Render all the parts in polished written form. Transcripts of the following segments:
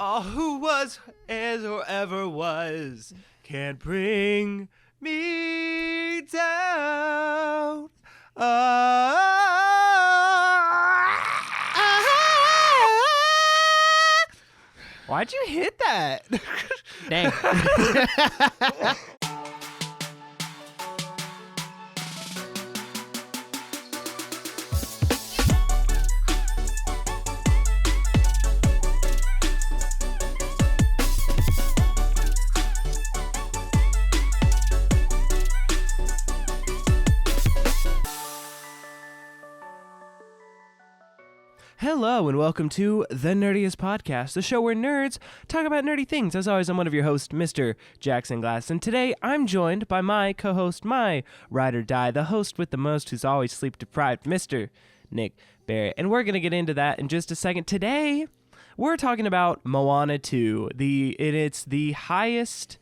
All who was, is, or ever was can't bring me down. Why'd you hit that? Dang. Hello and welcome to the Nerdiest podcast, the show where nerds talk about nerdy things. As always, I'm one of your hosts, Mr. Jackson Glass, and today I'm joined by my co-host, my ride or die, the host with the most who's always sleep-deprived, Mr. Nick Barrett. And we're going to get into that in just a second. Today, we're talking about Moana 2. It's the highest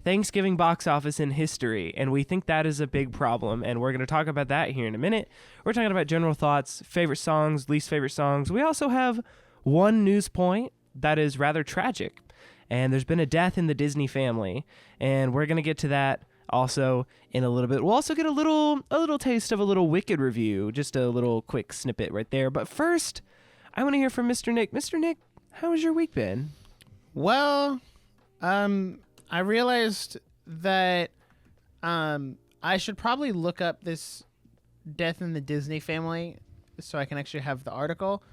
Thanksgiving box office in history, and we think that is a big problem, and we're going to talk about that here in a minute. We're talking about general thoughts, favorite songs, least favorite songs. We also have one news point that is rather tragic, and there's been a death in the Disney family, and we're going to get to that also in a little bit. We'll also get a little taste of a little Wicked review, just a little quick snippet right there. But first, I want to hear from Mr. Nick. Mr. Nick, how has your week been? Well, I realized that I should probably look up this death in the Disney family so I can actually have the article.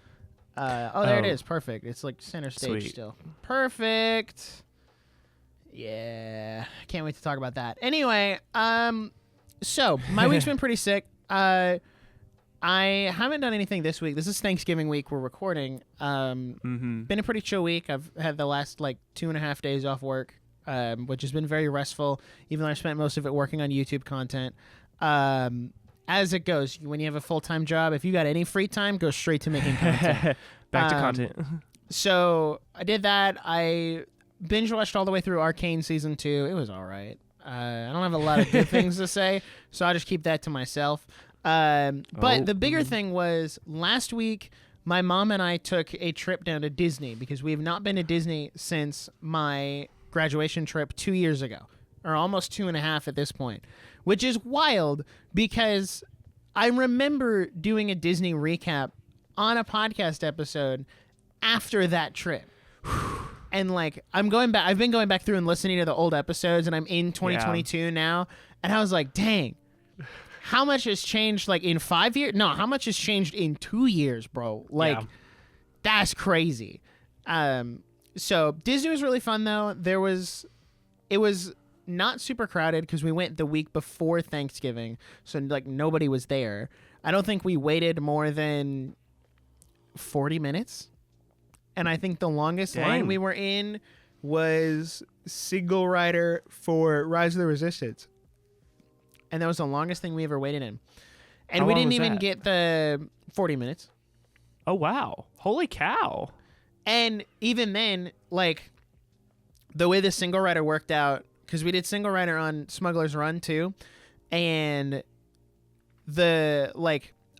There it is. Perfect. It's like center stage Sweet. still. Perfect. Yeah. I can't wait to talk about that. Anyway, so my week's been pretty sick. I haven't done anything this week. This is Thanksgiving week. We're recording. Been a pretty chill week. I've had the last 2.5 days off work. Which has been very restful, even though I spent most of it working on YouTube content. As it goes, when you have a full-time job, if you got any free time, go straight to making content. Back to content. So I did that. I binge-watched all the way through Arcane Season 2. It was all right. I don't have a lot of good things to say, so I'll just keep that to myself. But the bigger thing was, last week, my mom and I took a trip down to Disney, because we have not been to Disney since my graduation trip 2 years ago, or almost 2.5 at this point, which is wild because I remember doing a Disney recap on a podcast episode after that trip. And I've been going back through and listening to the old episodes, and I'm in 2022 now, and I was like, dang, how much has changed in 5 years? No, how much has changed in 2 years, bro? That's crazy. So Disney was really fun, though. It was not super crowded because we went the week before Thanksgiving, so nobody was there. I don't think we waited more than 40 minutes, and I think the longest line we were in was single rider for Rise of the Resistance, and that was the longest thing we ever waited in. And How we long didn't was even that? get the 40 minutes. Oh, wow. Holy cow. And even then, the way the single rider worked out, because we did single rider on Smuggler's Run too, and I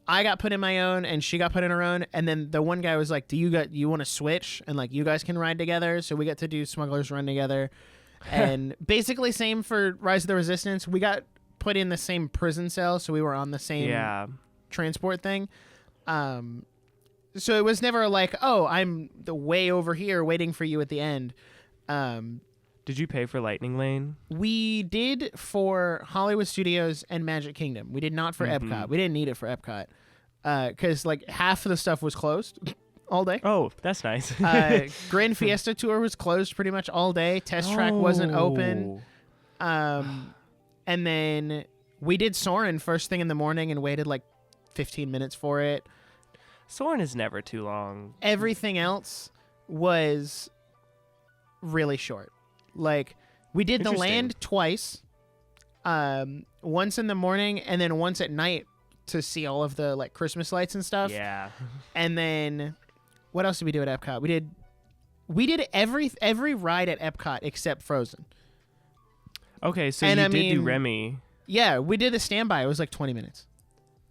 got put in my own and she got put in her own, and then the one guy was like, "Do you want to switch and you guys can ride together?" So we got to do Smuggler's Run together, and basically same for Rise of the Resistance. We got put in the same prison cell, so we were on the same transport thing. So it was never I'm the way over here waiting for you at the end. Did you pay for Lightning Lane? We did for Hollywood Studios and Magic Kingdom. We did not for Epcot. We didn't need it for Epcot because half of the stuff was closed all day. Oh, that's nice. Grand Fiesta Tour was closed pretty much all day. Test Track wasn't open. And then we did Soarin' first thing in the morning and waited 15 minutes for it. Soarin' is never too long. Everything else was really short. We did the land twice, once in the morning and then once at night to see all of the Christmas lights and stuff. Yeah. And then what else did we do at Epcot? We did every ride at Epcot except Frozen. Okay, so you did do Remy. Yeah, we did the standby. It was 20 minutes.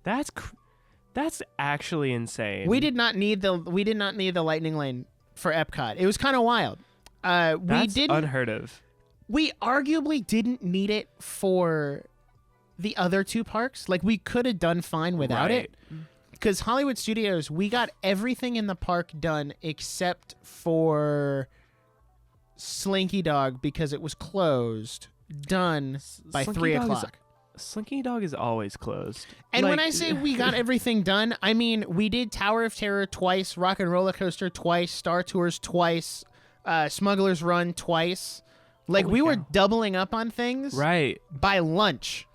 That's actually insane. We did not need the Lightning Lane for Epcot. It was kind of wild. That's unheard of. We arguably didn't need it for the other two parks. Like, we could have done fine without it. Because Hollywood Studios, we got everything in the park done except for Slinky Dog because it was closed, done by Slinky 3 Dog o'clock. Slinky Dog is always closed. And when I say we got everything done, I mean we did Tower of Terror twice, Rock and Roller Coaster twice, Star Tours twice, Smuggler's Run twice. Like, we were doubling up on things by lunch.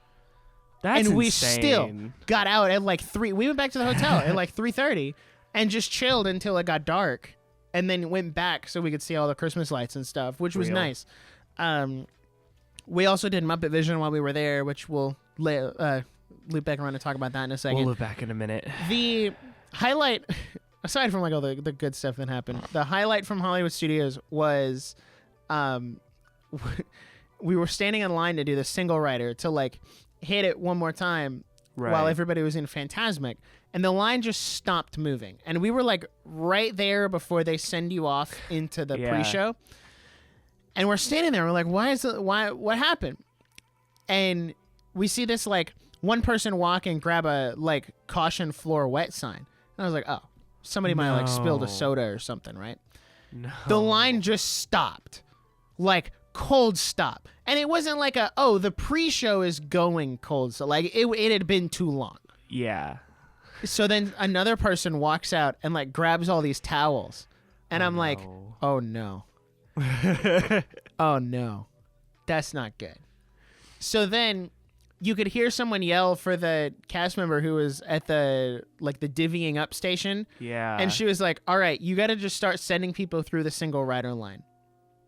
That's and we insane. still got out at like 3. We went back to the hotel at like 3:30 and just chilled until it got dark, and then went back so we could see all the Christmas lights and stuff, which was nice. We also did Muppet Vision while we were there, which we'll loop back around and talk about that in a second. We'll loop back in a minute. The highlight, aside from like all the good stuff that happened, the highlight from Hollywood Studios was we were standing in line to do the single rider to like hit it one more time while everybody was in Fantasmic, and the line just stopped moving, and we were like right there before they send you off into the pre-show, and we're standing there, we're like, what happened? And we see this like one person walk and grab a like caution floor wet sign, and I was like, oh, somebody might have like spilled a soda or something, right? No. The line just stopped, like cold stop. And it wasn't like the pre-show is going cold. So like it had been too long. Yeah. So then another person walks out and like grabs all these towels. And I'm like, oh no. Oh no. That's not good. So then you could hear someone yell for the cast member who was at the divvying up station. Yeah. And she was like, all right, you got to just start sending people through the single rider line.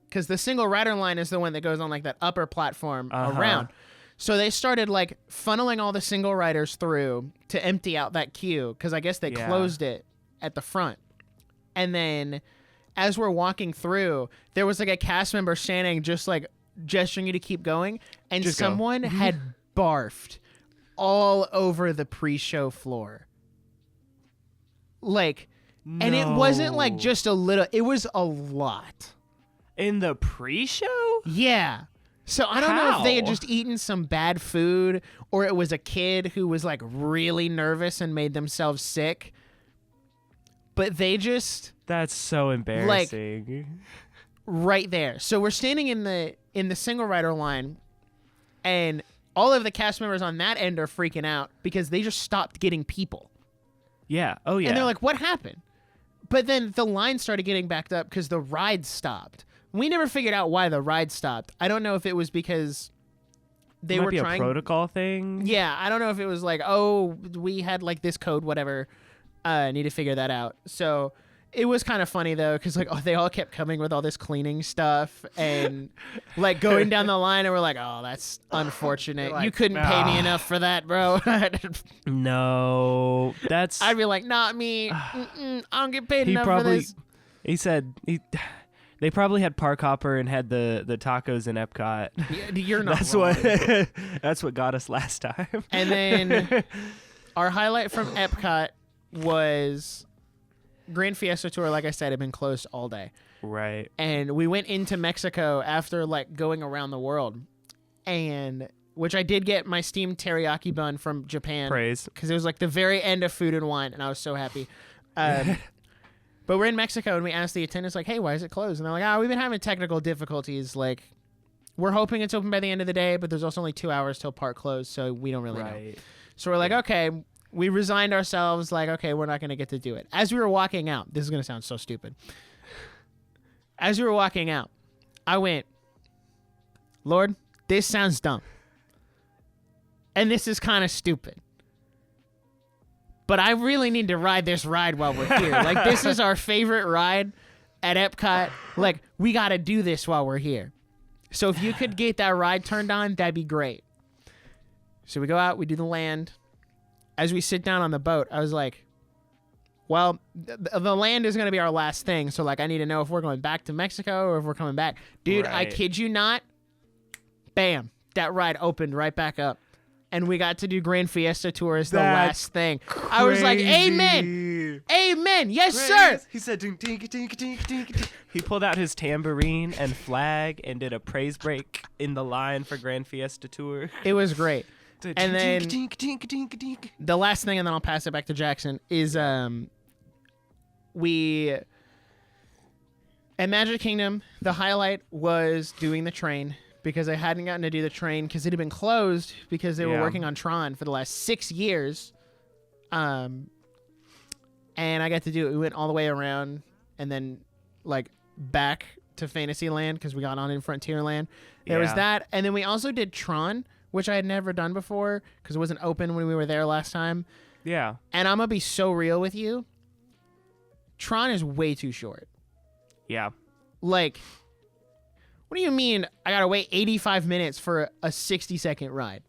Because the single rider line is the one that goes on like that upper platform around. So they started like funneling all the single riders through to empty out that queue, because I guess they closed it at the front. And then as we're walking through, there was like a cast member standing just like gesturing you to keep going. And just someone had barfed all over the pre-show floor. Like, and it wasn't like just a little, it was a lot. In the pre-show? Yeah. So I don't know if they had just eaten some bad food, or it was a kid who was like really nervous and made themselves sick. But they just... That's so embarrassing. Like, right there. So we're standing in the single rider line, and all of the cast members on that end are freaking out because they just stopped getting people. Yeah. Oh, yeah. And they're like, what happened? But then the line started getting backed up because the ride stopped. We never figured out why the ride stopped. I don't know if it was because they were trying... a protocol thing? Yeah, I don't know if it was like, oh, we had like this code, whatever. Need to figure that out. So it was kind of funny though, because like they all kept coming with all this cleaning stuff and like going down the line, and we're like, oh, that's unfortunate. Like, you couldn't pay me enough for that, bro. No, that's... I'd be like, not me. I don't get paid enough for this. He said... They probably had Park Hopper and had the tacos in Epcot. Yeah, you're not wrong. That's what got us last time. And then our highlight from Epcot was Grand Fiesta Tour. Like I said, had been closed all day. Right. And we went into Mexico after like going around the world, and which I did get my steamed teriyaki bun from Japan. Praise. Because it was like the very end of Food and Wine, and I was so happy. But we're in Mexico, and we asked the attendants, like, hey, why is it closed? And they're like, we've been having technical difficulties. Like, we're hoping it's open by the end of the day, but there's also only 2 hours till park closed, so we don't really know. So we're like, okay, we resigned ourselves, like, okay, we're not going to get to do it. As we were walking out, this is going to sound so stupid. As we were walking out, I went, Lord, this sounds dumb. And this is kind of stupid. But I really need to ride this ride while we're here. Like, this is our favorite ride at Epcot. Like, we got to do this while we're here. So if you could get that ride turned on, that'd be great. So we go out, we do the land. As we sit down on the boat, I was like, well, the land is going to be our last thing. So, like, I need to know if we're going back to Mexico or if we're coming back. Dude, I kid you not. Bam. That ride opened right back up. And we got to do Grand Fiesta Tour as the last thing. Crazy. I was like, amen. Amen. Yes, sir. He said, ding, ding, ding, ding, ding, ding. He pulled out his tambourine and flag and did a praise break in the line for Grand Fiesta Tour. It was great. And then Ding, ding, ding, ding, ding. the last thing, and then I'll pass it back to Jackson, is we at Magic Kingdom, the highlight was doing the train, because I hadn't gotten to do the train because it had been closed because they were working on Tron for the last 6 years. And I got to do it. We went all the way around and then like back to Fantasyland because we got on in Frontierland. There was that. And then we also did Tron, which I had never done before because it wasn't open when we were there last time. Yeah. And I'm going to be so real with you. Tron is way too short. Yeah. Like, what do you mean I got to wait 85 minutes for a 60-second ride?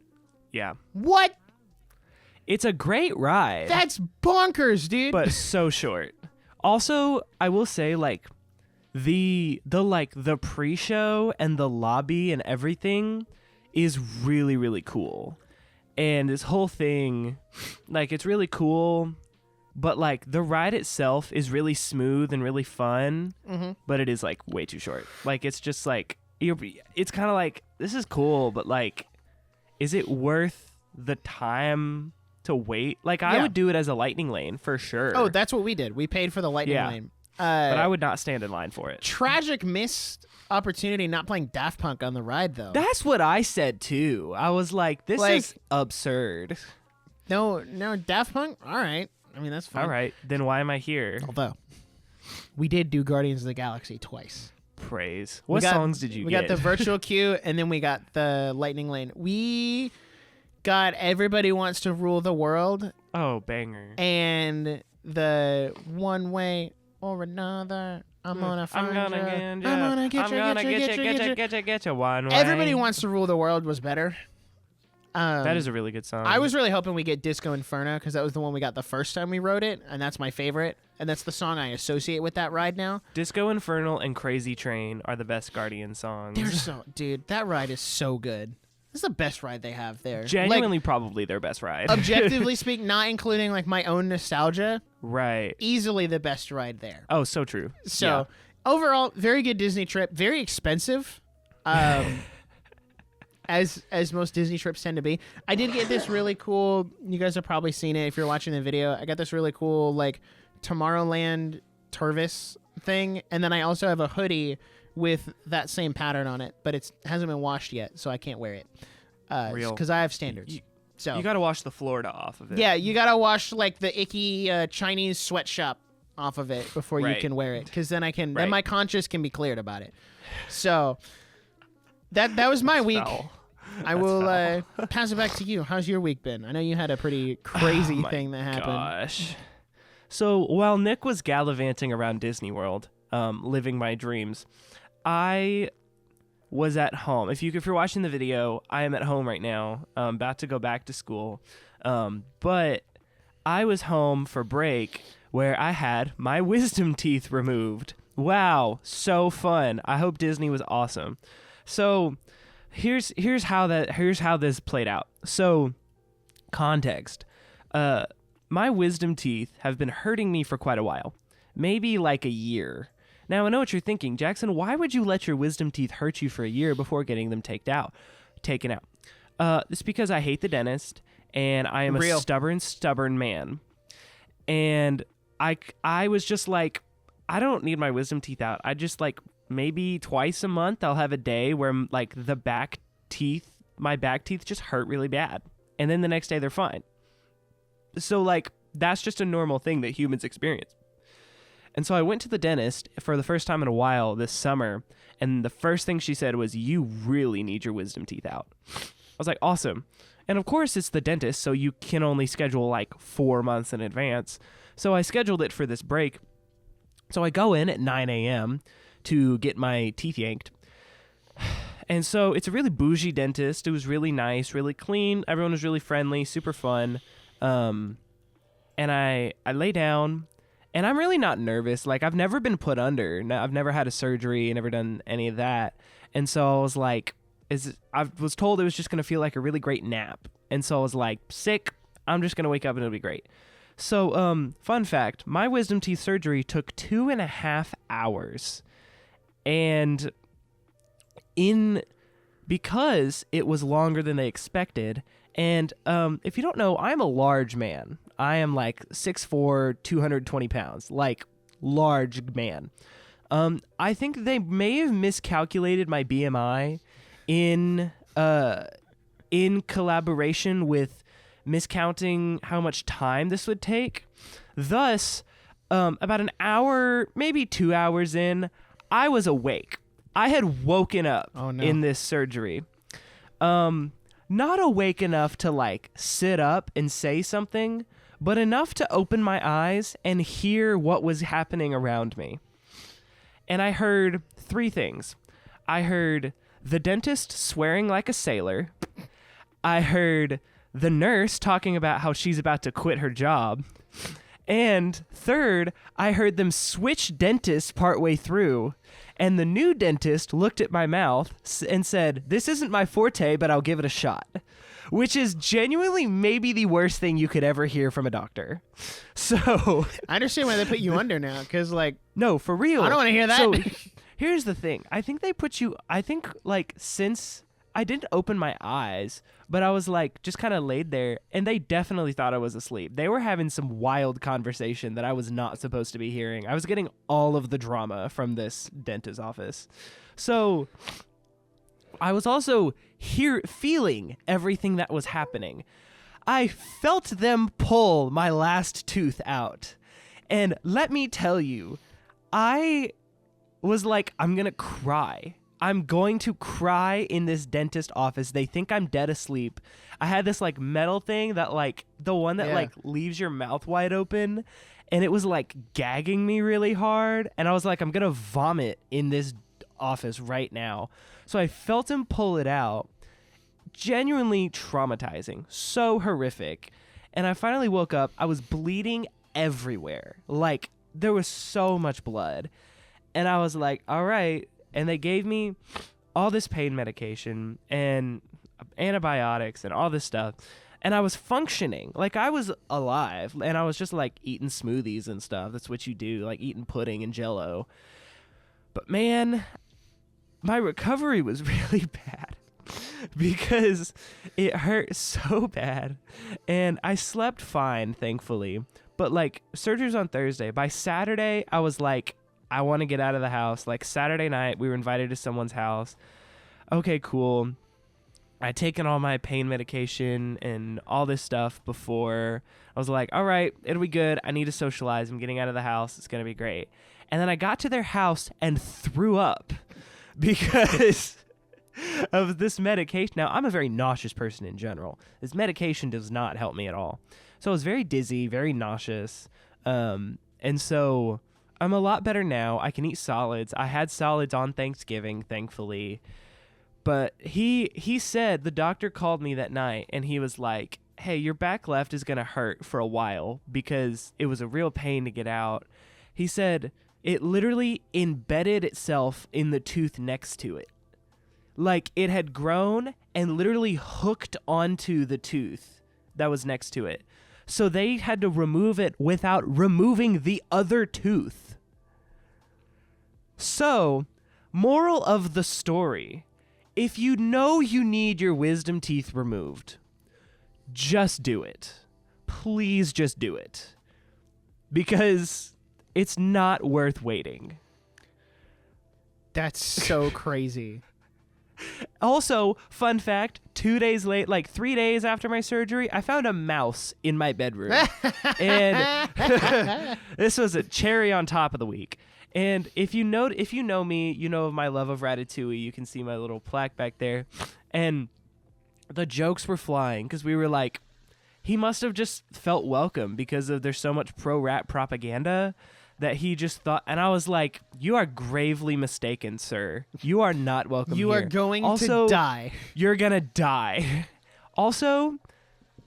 Yeah. What? It's a great ride. That's bonkers, dude. But so short. Also, I will say, like, the pre-show and the lobby and everything is really, really cool. And this whole thing, like, it's really cool, but, like, the ride itself is really smooth and really fun, but it is, like, way too short. Like, it's just, like, it's kind of like, this is cool, but, like, is it worth the time to wait? Like, I would do it as a lightning lane for sure. Oh, that's what we did. We paid for the lightning lane. But I would not stand in line for it. Tragic missed opportunity not playing Daft Punk on the ride, though. That's what I said, too. I was like, this is absurd. No, Daft Punk? All right. I mean, that's fine. All right. Then why am I here? Although, we did do Guardians of the Galaxy twice. Praise. What songs did you get? We got the virtual queue, and then we got the lightning lane. We got Everybody Wants to Rule the World. Oh, banger. And the One Way or Another, I'm gonna find you. I'm gonna get you one way. Everybody Wants to Rule the World was better. That is a really good song. I was really hoping we get Disco Inferno because that was the one we got the first time we rode it, and that's my favorite. And that's the song I associate with that ride now. Disco Infernal and Crazy Train are the best Guardian songs. They're dude, that ride is so good. This is the best ride they have there. Genuinely, probably their best ride. Objectively speaking, not including like my own nostalgia. Right. Easily the best ride there. Oh, so true. So overall, very good Disney trip. Very expensive. As most Disney trips tend to be. I did get this really cool, you guys have probably seen it if you're watching the video. I got this really cool like Tomorrowland Tervis thing, and then I also have a hoodie with that same pattern on it, but it hasn't been washed yet, so I can't wear it. Because I have standards. So you got to wash the Florida off of it. Yeah, you got to wash like the icky Chinese sweatshop off of it before you can wear it, because then then my conscience can be cleared about it. So that was my week. I will pass it back to you. How's your week been? I know you had a pretty crazy thing that happened. Gosh. So while Nick was gallivanting around Disney World, living my dreams, I was at home. If you're watching the video, I am at home right now, about to go back to school. But I was home for break where I had my wisdom teeth removed. Wow, so fun. I hope Disney was awesome. So here's how this played out. So context. My wisdom teeth have been hurting me for quite a while. Maybe like a year. Now, I know what you're thinking. Jackson, why would you let your wisdom teeth hurt you for a year before getting them taken out? It's because I hate the dentist, and I am a stubborn man. And I was just like, I don't need my wisdom teeth out. I just like maybe twice a month I'll have a day where like my back teeth just hurt really bad. And then the next day they're fine. So like that's just a normal thing that humans experience. And so I went to the dentist for the first time in a while this summer, and the first thing she said was, "You really need your wisdom teeth out." I was like, awesome. And of course it's the dentist, so you can only schedule like 4 months in advance. So I scheduled it for this break. So I go in at 9 a.m. to get my teeth yanked. And so it's a really bougie dentist. It was really nice, really clean. Everyone was really friendly, super fun. And I lay down, and I'm really not nervous. Like, I've never been put under. I've never had a surgery, never done any of that. And so I was like, I was told it was just going to feel like a really great nap. And so I was like, sick, I'm just going to wake up and it'll be great. So, fun fact, my wisdom teeth surgery took 2.5 hours. And because it was longer than they expected, and if you don't know, I'm a large man. I am like 6'4", 220 pounds, like large man. I think they may have miscalculated my BMI in collaboration with miscounting how much time this would take. Thus, about an hour, maybe 2 hours in, I was awake. I had woken up in this surgery. Not awake enough to like sit up and say something, but enough to open my eyes and hear what was happening around me. And I heard 3 things. I heard the dentist swearing like a sailor. I heard the nurse talking about how she's about to quit her job. And third, I heard them switch dentists partway through. And the new dentist looked at my mouth and said, "This isn't my forte, but I'll give it a shot." Which is genuinely maybe the worst thing you could ever hear from a doctor. So I understand why they put you under now, because like, no, for real. I don't want to hear that. So here's the thing. I think since I didn't open my eyes, but I was like just kind of laid there, and they definitely thought I was asleep. They were having some wild conversation that I was not supposed to be hearing. I was getting all of the drama from this dentist's office. So I was also feeling everything that was happening. I felt them pull my last tooth out. And let me tell you, I was like, I'm going to cry. I'm going to cry in this dentist office. They think I'm dead asleep. I had this like metal thing that like the one that like leaves your mouth wide open, and it was like gagging me really hard. And I was like, I'm going to vomit in this office right now. So I felt him pull it out. Genuinely traumatizing. So horrific. And I finally woke up. I was bleeding everywhere. Like there was so much blood. And I was like, all right. And they gave me all this pain medication and antibiotics and all this stuff. And I was functioning. Like, I was alive. And I was just, like, eating smoothies and stuff. That's what you do, like eating pudding and Jell-O. But, man, my recovery was really bad because it hurt so bad. And I slept fine, thankfully. But, like, surgery's on Thursday. By Saturday, I was like, I want to get out of the house. Like Saturday night, we were invited to someone's house. Okay, cool. I'd taken all my pain medication and all this stuff before. I was like, all right, it'll be good. I need to socialize. I'm getting out of the house. It's going to be great. And then I got to their house and threw up because of this medication. Now, I'm a very nauseous person in general. This medication does not help me at all. So I was very dizzy, very nauseous. And so I'm a lot better now. I can eat solids. I had solids on Thanksgiving, thankfully. But he said, the doctor called me that night, and he was like, hey, your back left is going to hurt for a while because it was a real pain to get out. He said it literally embedded itself in the tooth next to it. Like it had grown and literally hooked onto the tooth that was next to it. So they had to remove it without removing the other tooth. So, moral of the story, if you know you need your wisdom teeth removed, just do it. Please just do it. Because it's not worth waiting. That's so crazy. Also, fun fact, 2 days late, like 3 days after my surgery, I found a mouse in my bedroom. And this was a cherry on top of the week. And if you know me, you know of my love of Ratatouille. You can see my little plaque back there. And the jokes were flying because we were like, he must have just felt welcome because there's so much pro-rat propaganda that he just thought. And I was like, you are gravely mistaken, sir. You are not welcome You here. are going Also, to die. You're going to die. Also,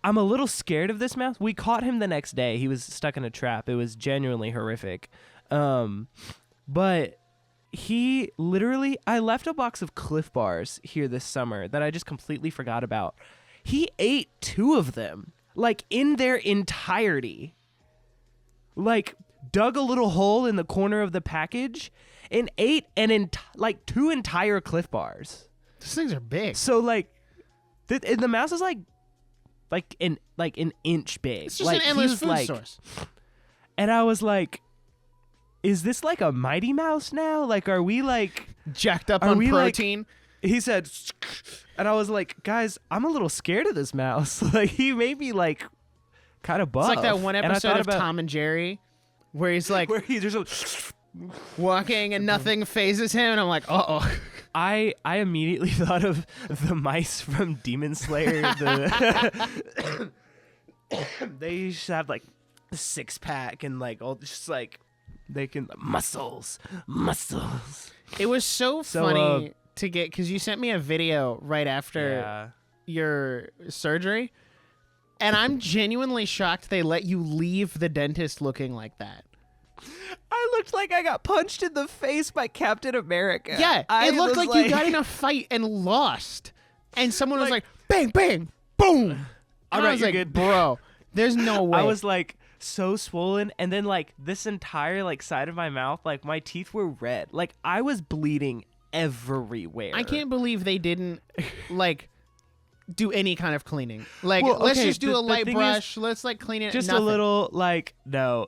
I'm a little scared of this mouse. We caught him the next day. He was stuck in a trap. It was genuinely horrific. But he literally, I left a box of Cliff Bars here this summer that I just completely forgot about. He ate 2 of them, like in their entirety. like dug a little hole in the corner of the package and ate like 2 entire Cliff Bars. Those things are big. So like, and the mouse is like an inch big. It's just like, an endless food source. And I was like, is this like a Mighty Mouse now? Like, are we like jacked up on protein? Like, he said, and I was like, guys, I'm a little scared of this mouse. Like, he made me like kind of buff. It's like that one episode of about Tom and Jerry where he's like where he's just walking and nothing phases him, and I'm like, uh-oh. I immediately thought of the mice from Demon Slayer. They used to have like a 6-pack and like all just like they can muscles. It was so funny to get, because you sent me a video right after your surgery, and I'm genuinely shocked they let you leave the dentist looking like that. I looked like I got punched in the face by Captain America. Yeah, it looked like you got in a fight and lost, and someone was like, bang, bang, boom. All And right, I was you're like, good. bro, there's no way. I was like so swollen, and then like this entire like side of my mouth, like my teeth were red. Like I was bleeding everywhere. I can't believe they didn't like do any kind of cleaning. Like, well, let's okay, just do a light thing brush. Let's like clean it. Just nothing. a little like no.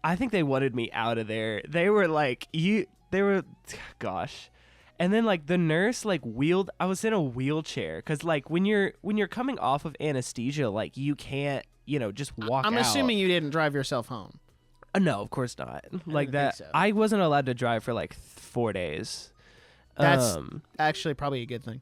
I think they wanted me out of there. They were like gosh. And then like the nurse like I was in a wheelchair cuz like when you're coming off of anesthesia, like you can't, just walk out. I'm assuming you didn't drive yourself home. No, of course not. Like that. Think so. I wasn't allowed to drive for like 4 days. That's actually probably a good thing.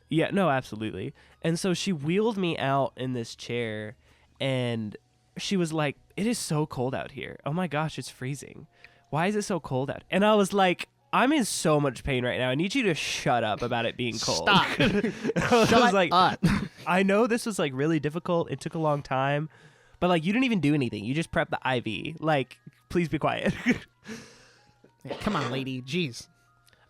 Yeah, no, absolutely. And so she wheeled me out in this chair, and she was like, "It is so cold out here. Oh my gosh, it's freezing. Why is it so cold out?" And I was like, "I'm in so much pain right now. I need you to shut up about it being cold." Stop. Shut up. I know this was like really difficult. It took a long time, but like you didn't even do anything. You just prepped the IV. Like, please be quiet. Yeah, come on, lady. Jeez.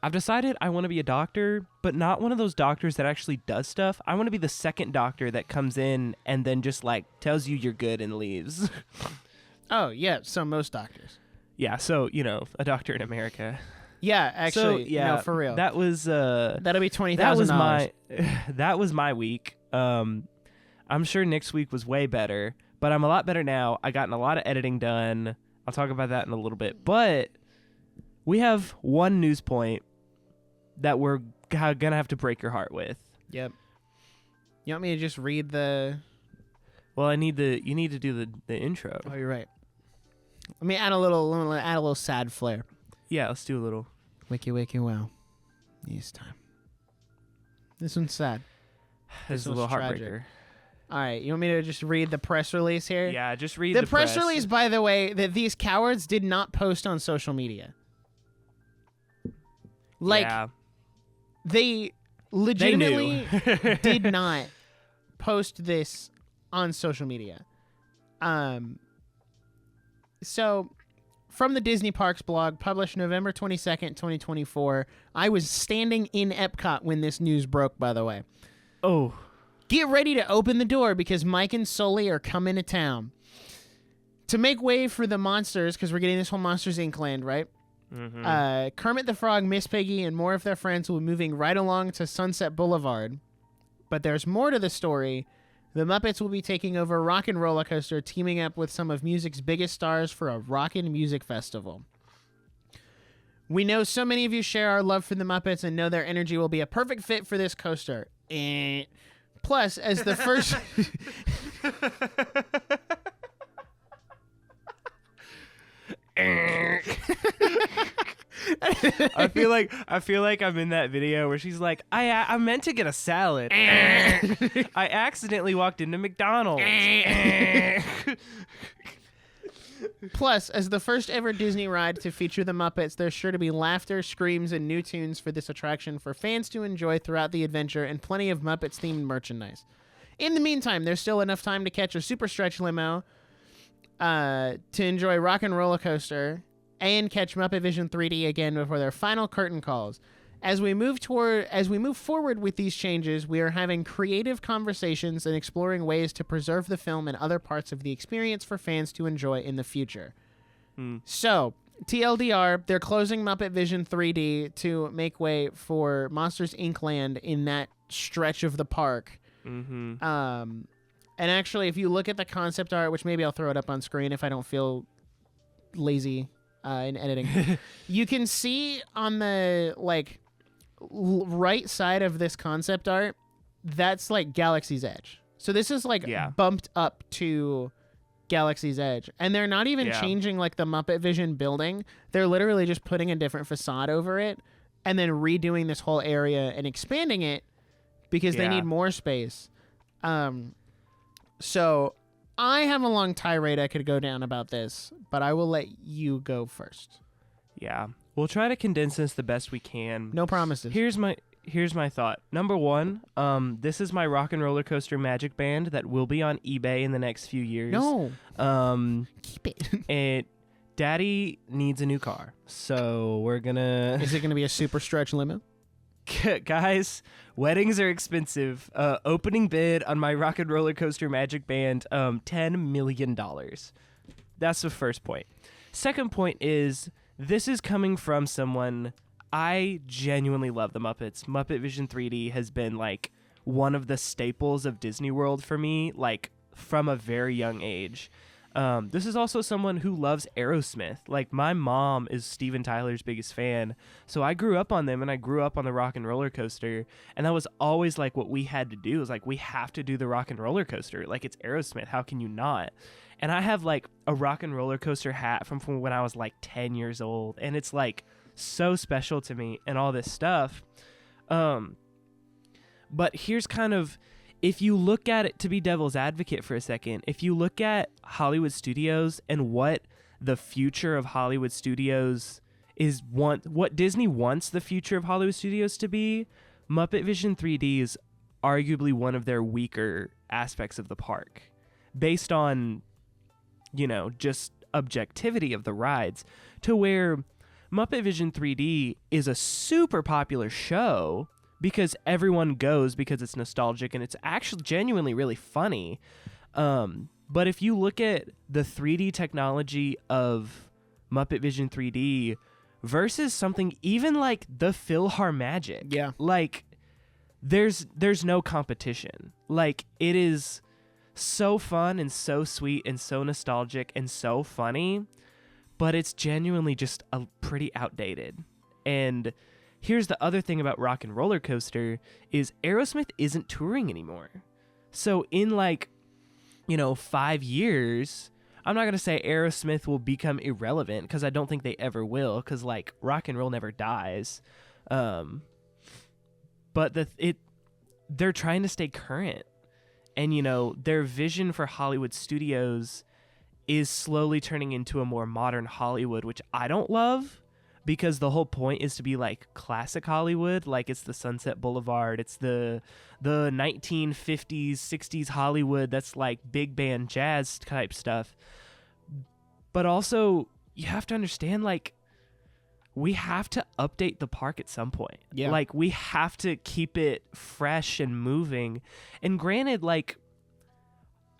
I've decided I want to be a doctor, but not one of those doctors that actually does stuff. I want to be the second doctor that comes in and then just like tells you you're good and leaves. Oh, yeah. So most doctors. Yeah. So, a doctor in America. Yeah, actually. So, yeah, no, for real. That was, that'll be $20,000. That was my week. I'm sure next week was way better, but I'm a lot better now. I gotten a lot of editing done. I'll talk about that in a little bit, but we have one news point that we're gonna have to break your heart with. Yep. You want me to just read the... Well, you need to do the intro. Oh, you're right. Let me add a little sad flair. Yeah, let's do a little. Wiki wiki wow. News time. This one's sad. This is a little tragic. heartbreaker. All right, you want me to just read the press release here? Yeah, just read the press release, by the way, that these cowards did not post on social media. Like, yeah. They legitimately did not post this on social media. So, from the Disney Parks blog, published November 22nd, 2024, I was standing in Epcot when this news broke, by the way. Oh. Get ready to open the door because Mike and Sully are coming to town. To make way for the monsters, because we're getting this whole Monsters Inc. land, right? Mm-hmm. Kermit the Frog, Miss Piggy, and more of their friends will be moving right along to Sunset Boulevard. But there's more to the story. The Muppets will be taking over Rockin' Roller Coaster, teaming up with some of music's biggest stars for a rockin' music festival. We know so many of you share our love for the Muppets and know their energy will be a perfect fit for this coaster. Plus, as the first... I feel like I'm in that video where she's like, I meant to get a salad. I accidentally walked into McDonald's. Plus, as the first ever Disney ride to feature the Muppets, there's sure to be laughter, screams, and new tunes for this attraction for fans to enjoy throughout the adventure and plenty of Muppets-themed merchandise. In the meantime, there's still enough time to catch a super stretch limo, to enjoy Rockin' Roller Coaster, and catch Muppet Vision 3D again before their final curtain calls. As we move forward with these changes, we are having creative conversations and exploring ways to preserve the film and other parts of the experience for fans to enjoy in the future. So, TLDR, they're closing Muppet Vision 3D to make way for Monsters Inc. Land in that stretch of the park. Mm-hmm. And actually, if you look at the concept art, which maybe I'll throw it up on screen if I don't feel lazy in editing, you can see on the right side of this concept art, that's like Galaxy's Edge. So this is bumped up to Galaxy's Edge, and they're not even changing like the Muppet Vision building. They're literally just putting a different facade over it and then redoing this whole area and expanding it because they need more space. So I have a long tirade I could go down about this, but I will let you go first. Yeah, we'll try to condense this the best we can. No promises. Here's my thought. Number one, this is my Rock and Roller Coaster Magic Band that will be on eBay in the next few years. No. Keep it. Daddy needs a new car, so we're gonna. Is it gonna be a super stretch limo? Guys, weddings are expensive. Opening bid on my Rock and Roller Coaster Magic Band, $10 million. That's the first point. Second point is this is coming from someone. I genuinely love the Muppets. Muppet Vision 3D has been like one of the staples of Disney World for me, like from a very young age. This is also someone who loves Aerosmith. Like my mom is Steven Tyler's biggest fan. So I grew up on them and I grew up on the Rock and Roller Coaster. And that was always like what we had to do. Is like we have to do the Rock and Roller Coaster. Like it's Aerosmith. How can you not? And I have like a Rock and Roller Coaster hat from when I was like 10 years old. And it's like so special to me and all this stuff. But here's kind of, if you look at it, to be devil's advocate for a second, if you look at Hollywood studios and what the future of Hollywood studios is, what Disney wants the future of Hollywood studios to be, Muppet Vision 3D is arguably one of their weaker aspects of the park based on, just objectivity of the rides, to where Muppet Vision 3D is a super popular show because everyone goes because it's nostalgic and it's actually genuinely really funny. But if you look at the 3D technology of Muppet Vision 3D versus something even like the PhilharMagic, like there's no competition. Like it is so fun and so sweet and so nostalgic and so funny, but it's genuinely just a pretty outdated. And here's the other thing about Rock and Roller Coaster is Aerosmith isn't touring anymore. So in 5 years, I'm not going to say Aerosmith will become irrelevant because I don't think they ever will, because rock and roll never dies. But they're trying to stay current. And, their vision for Hollywood studios is slowly turning into a more modern Hollywood, which I don't love. Because the whole point is to be like classic Hollywood, like it's the Sunset Boulevard, it's the 1950s, 60s Hollywood that's like big band jazz type stuff. But also, you have to understand, we have to update the park at some point. Yeah. We have to keep it fresh and moving. And granted,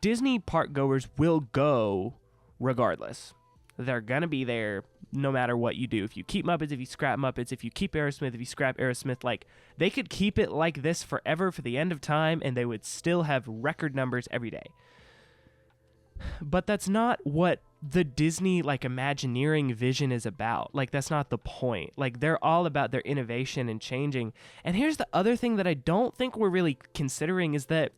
Disney park goers will go regardless. They're gonna be there no matter what you do. If you keep Muppets, if you scrap Muppets, if you keep Aerosmith, if you scrap Aerosmith, they could keep it like this forever for the end of time and they would still have record numbers every day. But that's not what the Disney Imagineering vision is about. That's not the point. They're all about their innovation and changing. And here's the other thing that I don't think we're really considering is that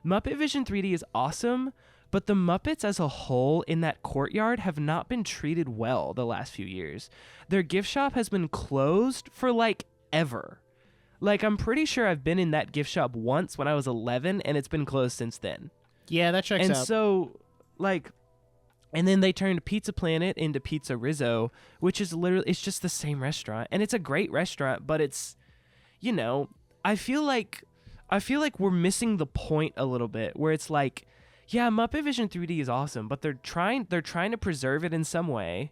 Muppet Vision 3D is awesome, but the Muppets as a whole in that courtyard have not been treated well the last few years. Their gift shop has been closed for ever. I'm pretty sure I've been in that gift shop once when I was 11 and it's been closed since then. Yeah, that checks out. And so and then they turned Pizza Planet into Pizza Rizzo, which is literally, it's just the same restaurant. And it's a great restaurant, but it's, I feel like we're missing the point a little bit where it's yeah, Muppet Vision 3D is awesome, but they're trying to preserve it in some way.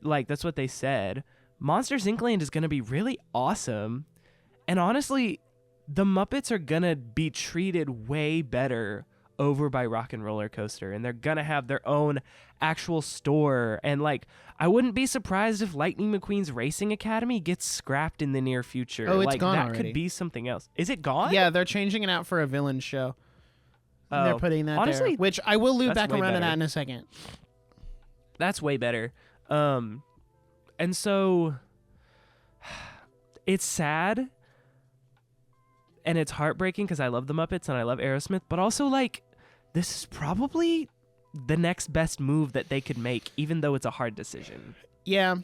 That's what they said. Monsters Inc. Land is going to be really awesome. And honestly, the Muppets are going to be treated way better over by Rock and Roller Coaster, and they're gonna have their own actual store. And like, I wouldn't be surprised if Lightning McQueen's Racing Academy gets scrapped in the near future. Oh, it's like, gone that already. could be something else. Is it gone? Yeah, they're changing it out for a villain show. And they're putting that honestly, there, which I will loop that's back way around to better. that in a second. That's way better. And so it's sad and it's heartbreaking because I love the Muppets and I love Aerosmith, but also like this is probably the next best move that they could make, even though it's a hard decision. Yeah.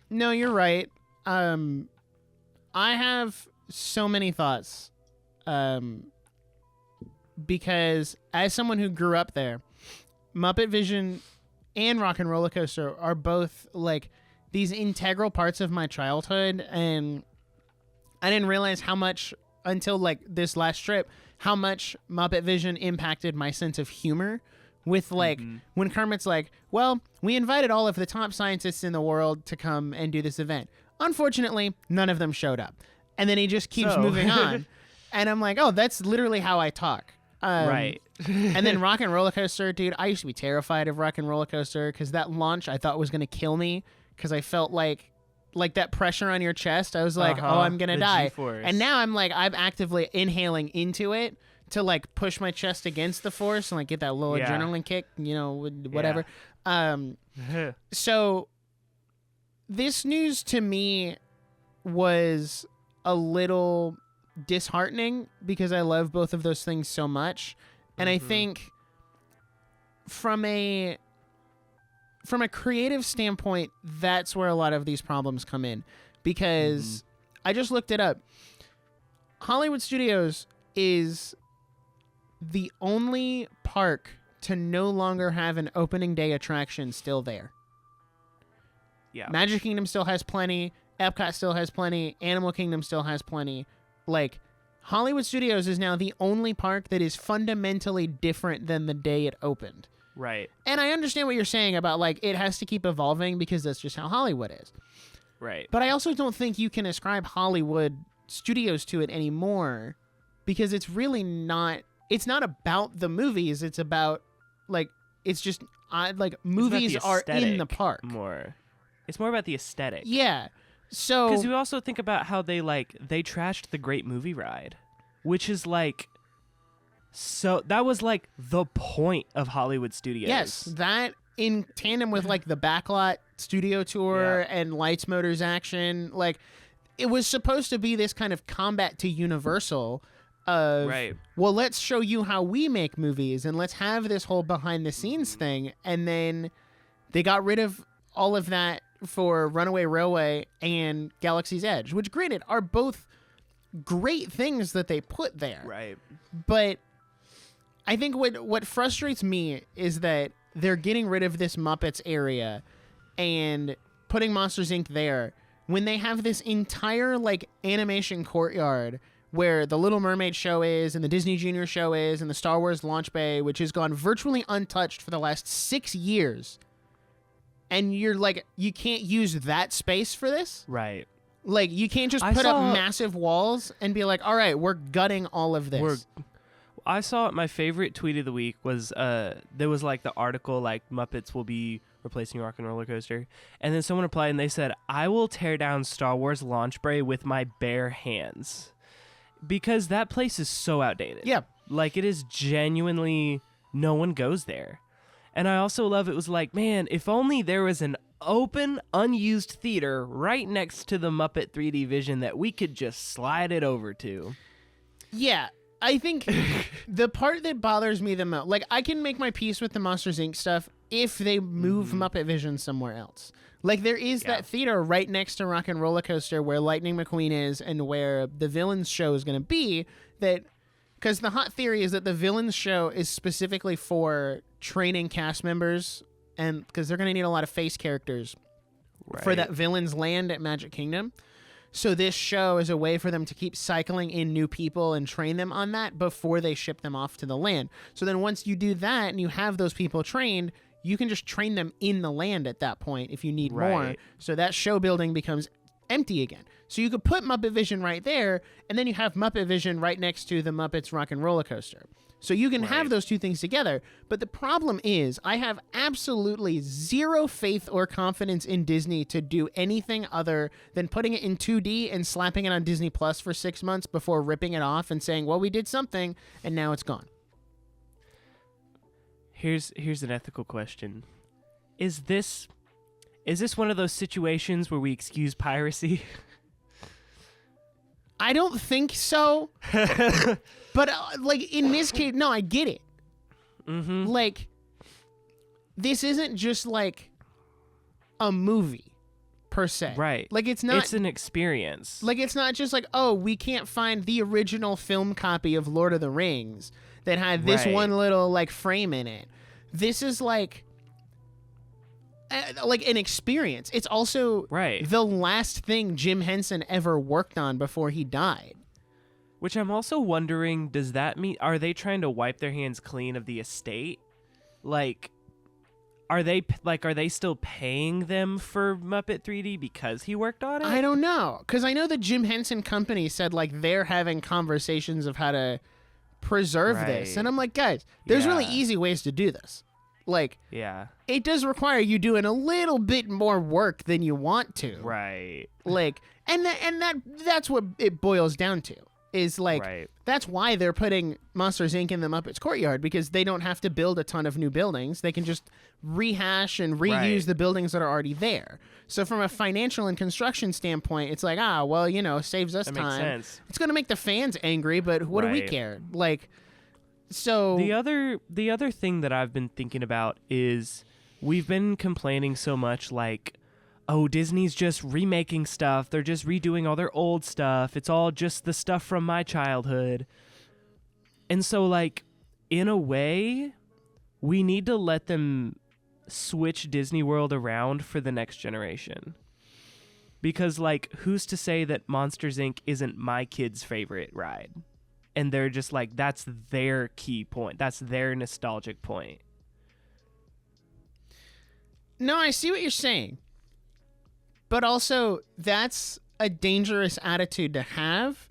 No, you're right. I have so many thoughts. Because as someone who grew up there, Muppet Vision and Rock and Roller Coaster are both like these integral parts of my childhood, and I didn't realize how much until like this last trip how much Muppet Vision impacted my sense of humor. With like when Kermit's like, well, we invited all of the top scientists in the world to come and do this event. Unfortunately, none of them showed up, and then he just keeps moving on, and I'm like, oh, that's literally how I talk. Right. And then Rock and Roller Coaster, dude, I used to be terrified of Rock and Roller Coaster because that launch I thought was going to kill me because I felt like that pressure on your chest. I was like, oh, I'm going to die. G-force. And now I'm like, I'm actively inhaling into it to like push my chest against the force and like get that little adrenaline kick, you know, whatever. So this news to me was a little disheartening because I love both of those things so much, and I think from a creative standpoint, that's where a lot of these problems come in, because I just looked it up. Hollywood Studios is the only park to no longer have an opening day attraction still there. Yeah. Magic Kingdom still has plenty, Epcot still has plenty, Animal Kingdom still has plenty. Like, Hollywood Studios is now the only park that is fundamentally different than the day it opened. Right. And I understand what you're saying about, like, it has to keep evolving because that's just how Hollywood is. Right. But I also don't think you can ascribe Hollywood Studios to it anymore because it's really not... It's not about the movies. It's about, like... It's just... like, movies are in the park. More. It's more about the aesthetic. Yeah. So... Because we also think about how they trashed the Great Movie Ride, which is like... So that was like the point of Hollywood Studios. Yes, that in tandem with like the Backlot Studio Tour and Lights, Motors, Action, like it was supposed to be this kind of combat to Universal of, right. Well, let's show you how we make movies and let's have this whole behind the scenes thing. And then they got rid of all of that for Runaway Railway and Galaxy's Edge, which granted are both great things that they put there. Right. But I think what frustrates me is that they're getting rid of this Muppets area and putting Monsters, Inc. there when they have this entire like animation courtyard where the Little Mermaid show is and the Disney Junior show is and the Star Wars launch bay, which has gone virtually untouched for the last 6 years. And you're like, you can't use that space for this? Right. Like, you can't just put up massive walls and be like, all right, we're gutting all of this. I saw my favorite tweet of the week was there was like the article like Muppets will be replacing Rock and Roller Coaster, and then someone replied and they said, I will tear down Star Wars launch bay with my bare hands, because that place is so outdated. Yeah. Like it is genuinely, no one goes there. And I also love it was like, man, if only there was an open, unused theater right next to the Muppet 3D Vision that we could just slide it over to. Yeah. I think the part that bothers me the most, like I can make my peace with the Monsters, Inc. stuff if they move Muppet Vision somewhere else. Like there is that theater right next to Rock and Roller Coaster where Lightning McQueen is and where the Villains show is going to be, that because the hot theory is that the Villains show is specifically for training cast members, and because they're going to need a lot of face characters for that Villains land at Magic Kingdom. So this show is a way for them to keep cycling in new people and train them on that before they ship them off to the land. So then once you do that and you have those people trained, you can just train them in the land at that point if you need more. So that show building becomes empty again. So you could put Muppet Vision right there, and then you have Muppet Vision right next to the Muppets Rock and Roller Coaster. So you can have those two things together. But the problem is I have absolutely zero faith or confidence in Disney to do anything other than putting it in 2D and slapping it on Disney Plus for 6 months before ripping it off and saying, well, we did something, and now it's gone. Here's an ethical question. Is this one of those situations where we excuse piracy? I don't think so. But, like, in this case, no, I get it. Mm-hmm. Like, this isn't just, like, a movie, per se. Right. Like, it's not... It's an experience. Like, it's not just like, oh, we can't find the original film copy of Lord of the Rings that had this one little, like, frame in it. This is, like an experience. It's also the last thing Jim Henson ever worked on before he died. Which I'm also wondering, does that mean, are they trying to wipe their hands clean of the estate? Like, are they still paying them for Muppet 3D because he worked on it? I don't know. Because I know the Jim Henson Company said, like, they're having conversations of how to preserve this. And I'm like, guys, there's really easy ways to do this. Like, it does require you doing a little bit more work than you want to. Right. Like, and that's what it boils down to. Is like, that's why they're putting Monsters, Inc. in the Muppets Courtyard, because they don't have to build a ton of new buildings. They can just rehash and reuse the buildings that are already there. So from a financial and construction standpoint, it's like, well, saves us that time. Makes sense. It's going to make the fans angry, but what do we care? Like, so... The other thing that I've been thinking about is we've been complaining so much, like, oh, Disney's just remaking stuff. They're just redoing all their old stuff. It's all just the stuff from my childhood. And so, like, in a way, we need to let them switch Disney World around for the next generation. Because, like, who's to say that Monsters, Inc. isn't my kid's favorite ride? And they're just like, that's their key point. That's their nostalgic point. No, I see what you're saying. But also, that's a dangerous attitude to have,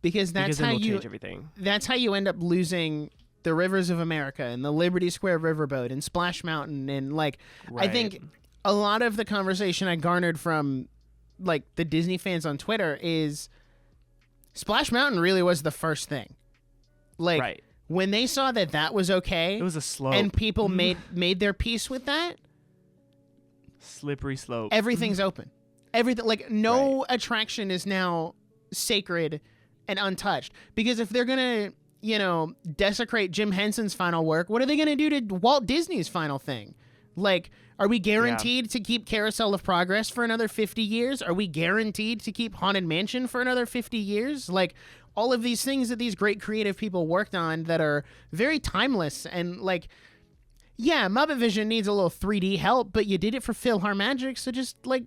because that's how you change everything. That's how you end up losing the Rivers of America and the Liberty Square Riverboat and Splash Mountain, and like I think a lot of the conversation I garnered from like the Disney fans on Twitter is Splash Mountain really was the first thing. Like when they saw that was okay, it was a slope, and people made their peace with that. Slippery slope. Everything's open. Everything, like, no attraction is now sacred and untouched. Because if they're going to, desecrate Jim Henson's final work, what are they going to do to Walt Disney's final thing? Like, are we guaranteed to keep Carousel of Progress for another 50 years? Are we guaranteed to keep Haunted Mansion for another 50 years? Like, all of these things that these great creative people worked on that are very timeless and, like, yeah, Muppet Vision needs a little 3D help, but you did it for PhilharMagic, so just, like...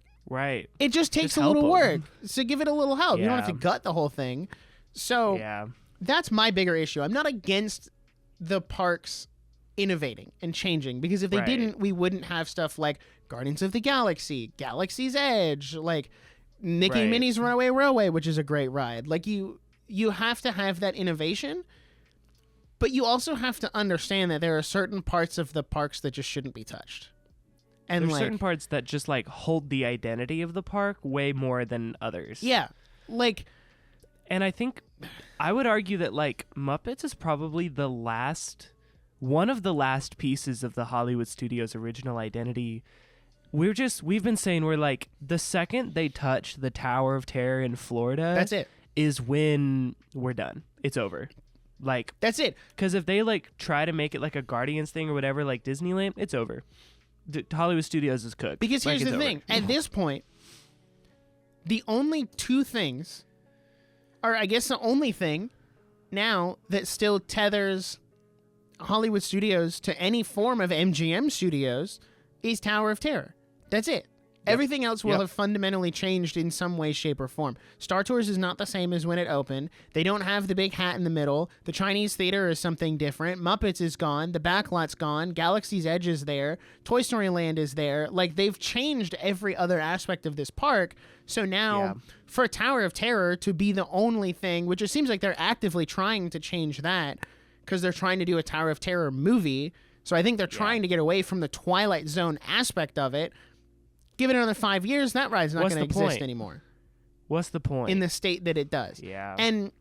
It just takes a little work. So give it a little help. You don't have to gut the whole thing. So that's my bigger issue. I'm not against the parks innovating and changing, because if they didn't, we wouldn't have stuff like Guardians of the Galaxy, Galaxy's Edge, like Mickey and Minnie's Runaway Railway, which is a great ride. Like you have to have that innovation, but you also have to understand that there are certain parts of the parks that just shouldn't be touched. And there's certain parts that just like hold the identity of the park way more than others. Yeah. Like, and I think I would argue that like Muppets is probably one of the last pieces of the Hollywood Studios original identity. We've been saying we're like, the second they touch the Tower of Terror in Florida, that's it. Is when we're done. It's over. Like, that's it. Because if they like try to make it like a Guardians thing or whatever, like Disneyland, it's over. Hollywood Studios is cooked. Because here's the thing. At this point, the only two things, or I guess the only thing now that still tethers Hollywood Studios to any form of MGM Studios is Tower of Terror. That's it. Everything else will have fundamentally changed in some way, shape, or form. Star Tours is not the same as when it opened. They don't have the big hat in the middle. The Chinese Theater is something different. Muppets is gone. The backlot's gone. Galaxy's Edge is there. Toy Story Land is there. Like, they've changed every other aspect of this park. So now, for Tower of Terror to be the only thing, which it seems like they're actively trying to change that because they're trying to do a Tower of Terror movie. So I think they're trying to get away from the Twilight Zone aspect of it. Give it another 5 years, that ride's not going to exist anymore. What's the point? In the state that it does. Yeah. And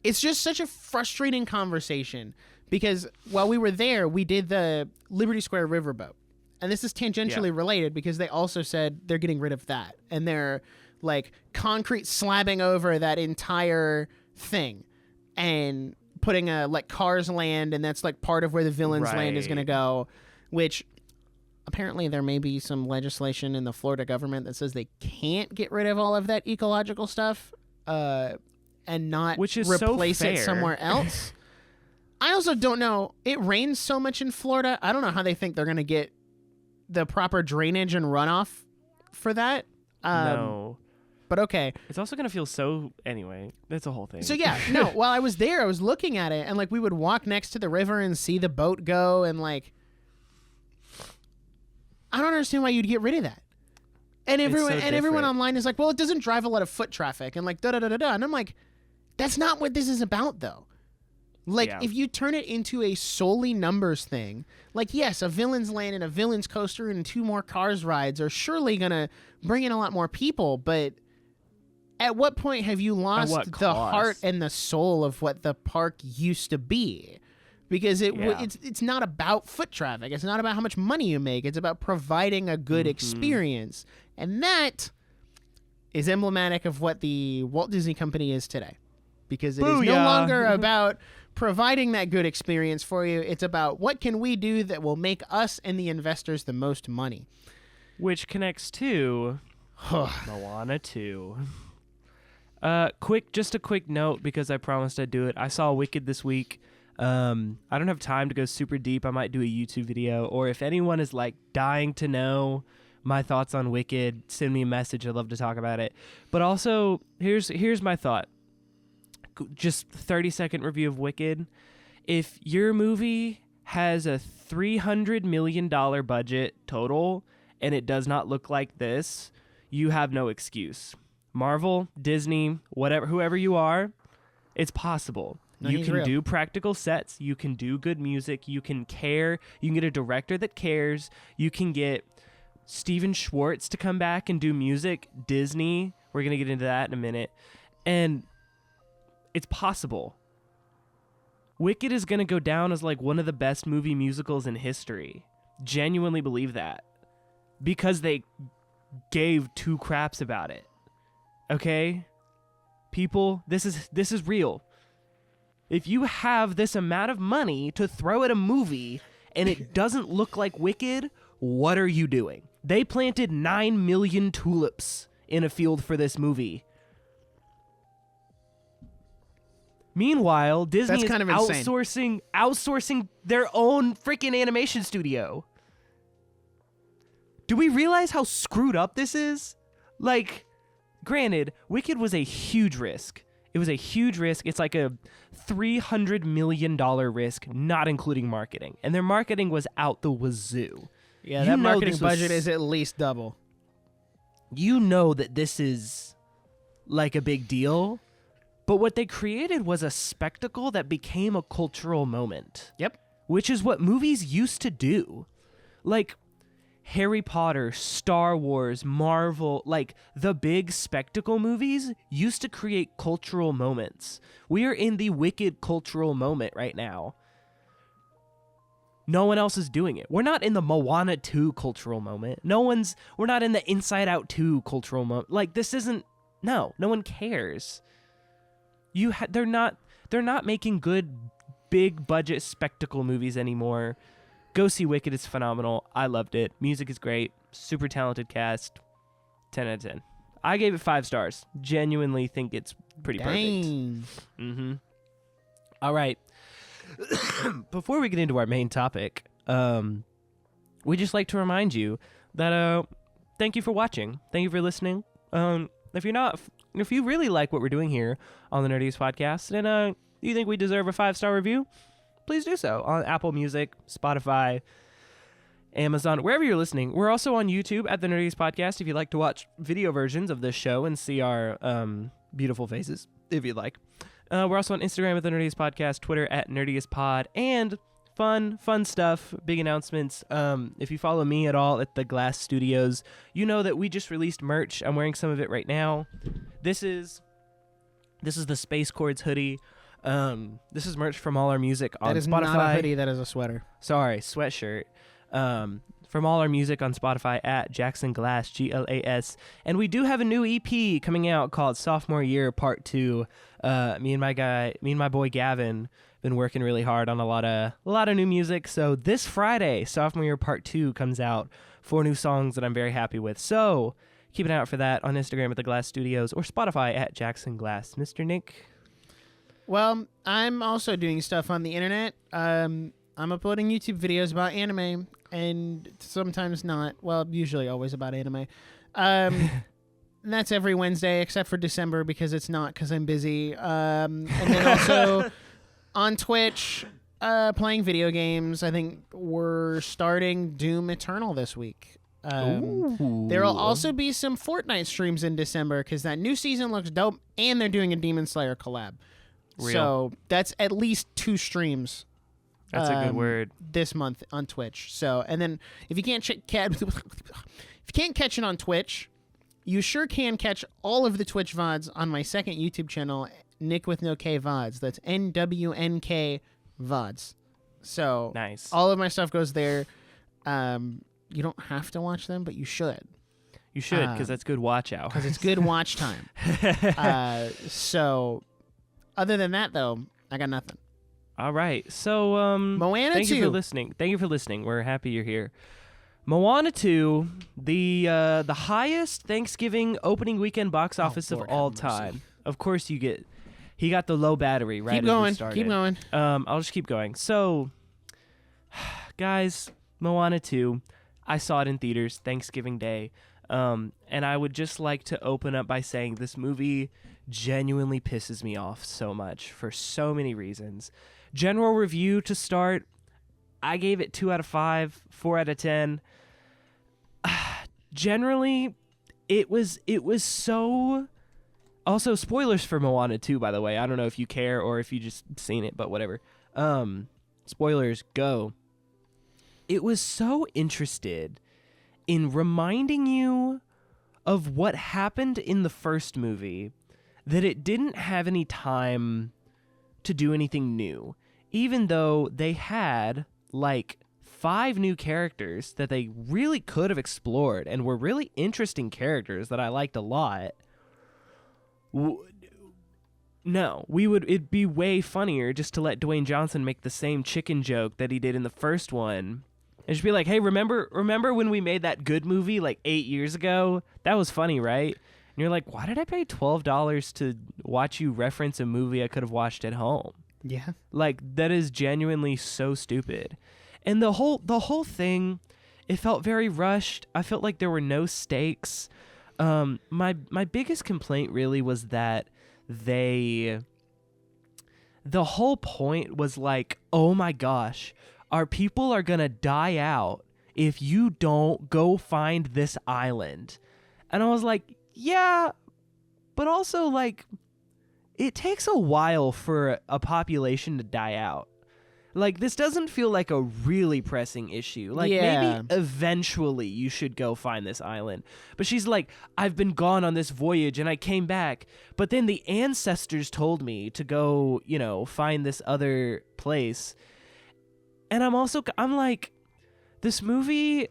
it's just such a frustrating conversation because while we were there, we did the Liberty Square Riverboat. And this is tangentially related because they also said they're getting rid of that. And they're like concrete slabbing over that entire thing and putting a like Cars Land, and that's like part of where the Villains Land is going to go, which apparently there may be some legislation in the Florida government that says they can't get rid of all of that ecological stuff and not replace it somewhere else. I also don't know. It rains so much in Florida. I don't know how they think they're going to get the proper drainage and runoff for that. No. But okay. It's also going to feel so... Anyway, that's a whole thing. So yeah, no, while I was there, I was looking at it, and like we would walk next to the river and see the boat go, and like... I don't understand why you'd get rid of that. And everyone online is like, well, it doesn't drive a lot of foot traffic, and like da-da-da-da-da. And I'm like, that's not what this is about, though. Like, if you turn it into a solely numbers thing, like, yes, a Villains Land and a Villains Coaster and 2 more Cars rides are surely going to bring in a lot more people, but at what point have you lost the heart and the soul of what the park used to be? Because it's not about foot traffic. It's not about how much money you make. It's about providing a good experience. And that is emblematic of what the Walt Disney Company is today. Because it is no longer about providing that good experience for you. It's about what can we do that will make us and the investors the most money. Which connects to Moana 2. Just a quick note, because I promised I'd do it. I saw Wicked this week. I don't have time to go super deep. I might do a YouTube video, or if anyone is like dying to know my thoughts on Wicked, send me a message. I'd love to talk about it. But also, here's my thought. Just 30-second review of Wicked. If your movie has a $300 million budget total and it does not look like this, you have no excuse. Marvel, Disney, whatever, whoever you are, it's possible. No, you can real. do practical sets. You can do good music. You can care. You can get a director that cares. You can get Steven Schwartz to come back and do music. Disney. We're going to get into that in a minute. And it's possible. Wicked is going to go down as like one of the best movie musicals in history. Genuinely believe that. Because they gave 2 craps about it. Okay? People, this is real. If you have this amount of money to throw at a movie and it doesn't look like Wicked, what are you doing? They planted 9 million tulips in a field for this movie. Meanwhile, Disney is kind of outsourcing their own freaking animation studio. Do we realize how screwed up this is? Like, granted, Wicked was a huge risk. It was a huge risk. It's like a $300 million risk, not including marketing. And their marketing was out the wazoo. Yeah, that marketing budget is at least double. You know that this is like a big deal. But what they created was a spectacle that became a cultural moment. Yep. Which is what movies used to do. Like Harry Potter, Star Wars, Marvel, like the big spectacle movies used to create cultural moments. We are in the Wicked cultural moment right now. No one else is doing it. We're not in the Moana 2 cultural moment. We're not in the Inside Out 2 cultural moment. Like, this isn't, no one cares. They're not making good big budget spectacle movies anymore. Go see Wicked. It's phenomenal. I loved it. Music is great. Super talented cast. 10 out of 10. I gave it 5 stars. Genuinely think it's pretty perfect. Mm-hmm. All right. Before we get into our main topic, we just like to remind you that thank you for watching. Thank you for listening. If you really like what we're doing here on the Nerdiest podcast, and you think we deserve a 5-star review, please do so on Apple Music, Spotify, Amazon, wherever you're listening. We're also on YouTube at the Nerdiest Podcast if you'd like to watch video versions of this show and see our beautiful faces, if you'd like. We're also on Instagram at the Nerdiest Podcast, Twitter at Nerdiest Pod, and fun stuff, big announcements. If you follow me at all at the Glass Studios, you know that we just released merch. I'm wearing some of it right now. This is the Space Chords hoodie. This is merch from all our music on Spotify. That is not a hoodie, that is a sweater. Sorry, sweatshirt. From all our music on Spotify at Jackson Glass, Glass. And we do have a new EP coming out called Sophomore Year Part 2. Me and my boy Gavin been working really hard on a lot of new music. So this Friday, Sophomore Year Part 2 comes out. 4 new songs that I'm very happy with. So keep an eye out for that on Instagram at the Glass Studios or Spotify at Jackson Glass. Mr. Nick? Well, I'm also doing stuff on the internet. I'm uploading YouTube videos about anime, and sometimes not. Well, usually always about anime. And that's every Wednesday, except for December, because it's not, because I'm busy. And then also on Twitch, playing video games. I think we're starting Doom Eternal this week. There will also be some Fortnite streams in December, because that new season looks dope, and they're doing a Demon Slayer collab. Real. So that's at least 2 streams. That's a good word. This month on Twitch. So, and then if you can't catch it on Twitch, you sure can catch all of the Twitch VODs on my second YouTube channel, Nick with no K VODs. That's NWNK VODs. So nice. All of my stuff goes there. You don't have to watch them, but you should. You should, because that's good watch hour. Because it's good watch time. So, other than that, though, I got nothing. All right. So, Moana 2. Thank you for listening. We're happy you're here. Moana 2, the highest Thanksgiving opening weekend box office of all time. Of course, he got the low battery right Keep as going. we started. Keep going. I'll just keep going. So, guys, Moana 2, I saw it in theaters Thanksgiving Day. And I would just like to open up by saying this movie genuinely pisses me off so much for so many reasons. General review to start, I gave it 2 out of 5, 4 out of 10. Generally, it was so... Also, spoilers for Moana 2, by the way. I don't know if you care or if you just seen it, but whatever. Spoilers, go. It was so interested in reminding you of what happened in the first movie that it didn't have any time to do anything new, even though they had like 5 new characters that they really could have explored and were really interesting characters that I liked a lot. No, it'd be way funnier just to let Dwayne Johnson make the same chicken joke that he did in the first one. And just be like, hey, remember when we made that good movie like 8 years ago? That was funny, right? And you're like, why did I pay $12 to watch you reference a movie I could have watched at home? Yeah. Like, that is genuinely so stupid. And the whole thing, it felt very rushed. I felt like there were no stakes. My biggest complaint really was that the whole point was like, oh my gosh, our people are gonna die out if you don't go find this island. And I was like, yeah, but also like, it takes a while for a population to die out. Like, this doesn't feel like a really pressing issue. Like, maybe eventually you should go find this island. But she's like, I've been gone on this voyage and I came back. But then the ancestors told me to go, find this other place. And I'm like, this movie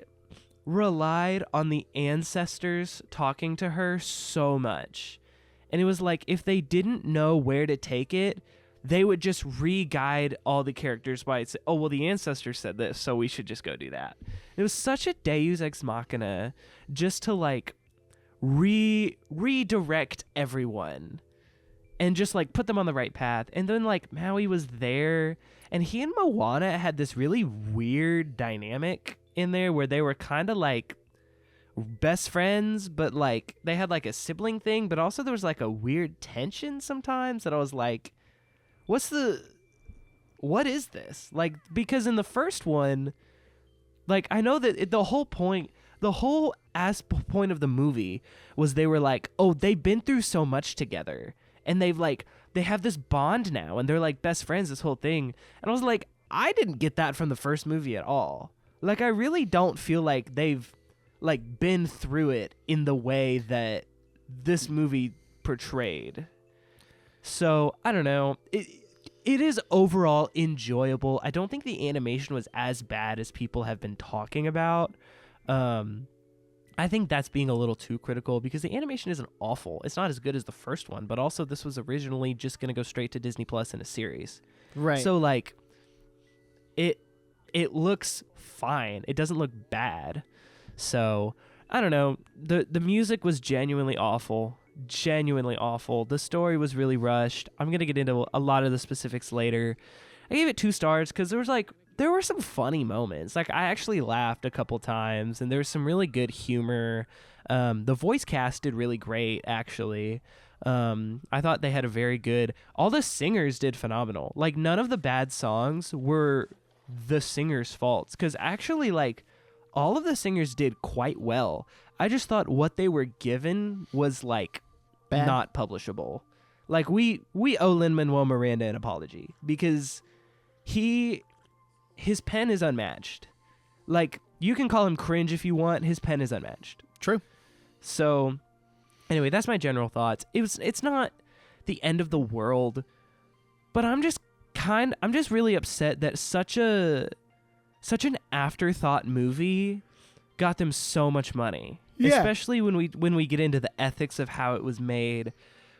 relied on the ancestors talking to her so much. And it was like, if they didn't know where to take it, they would just re-guide all the characters by saying, oh, well, the ancestors said this, so we should just go do that. It was such a deus ex machina just to, like, redirect everyone and just, like, put them on the right path. And then, like, Maui was there, and he and Moana had this really weird dynamic in there where they were kind of, like, best friends, but like they had like a sibling thing, but also there was like a weird tension sometimes that I was like, what is this? Like, because in the first one, like, I know that the whole point of the movie was they were like, oh, they've been through so much together, and they have this bond now, and they're like best friends, this whole thing. And I was like, I didn't get that from the first movie at all. Like, I really don't feel like they've like been through it in the way that this movie portrayed. So I don't know. It is overall enjoyable. I don't think the animation was as bad as people have been talking about. I think that's being a little too critical because the animation isn't awful. It's not as good as the first one, but also this was originally just going to go straight to Disney Plus in a series. Right. So like it looks fine. It doesn't look bad. So, I don't know. The music was genuinely awful. The story was really rushed. I'm going to get into a lot of the specifics later. I gave it 2 stars because there were some funny moments. Like, I actually laughed a couple times, and there was some really good humor. The voice cast did really great, actually. I thought they had a very good... All the singers did phenomenal. Like, none of the bad songs were the singers' faults, because actually, like, all of the singers did quite well. I just thought what they were given was, like, bad. Not publishable. Like, we owe Lin-Manuel Miranda an apology, because his pen is unmatched. Like, you can call him cringe if you want. His pen is unmatched. True. So, anyway, that's my general thoughts. It's not the end of the world, but I'm just really upset that such an afterthought movie got them so much money. Yeah. Especially when we get into the ethics of how it was made,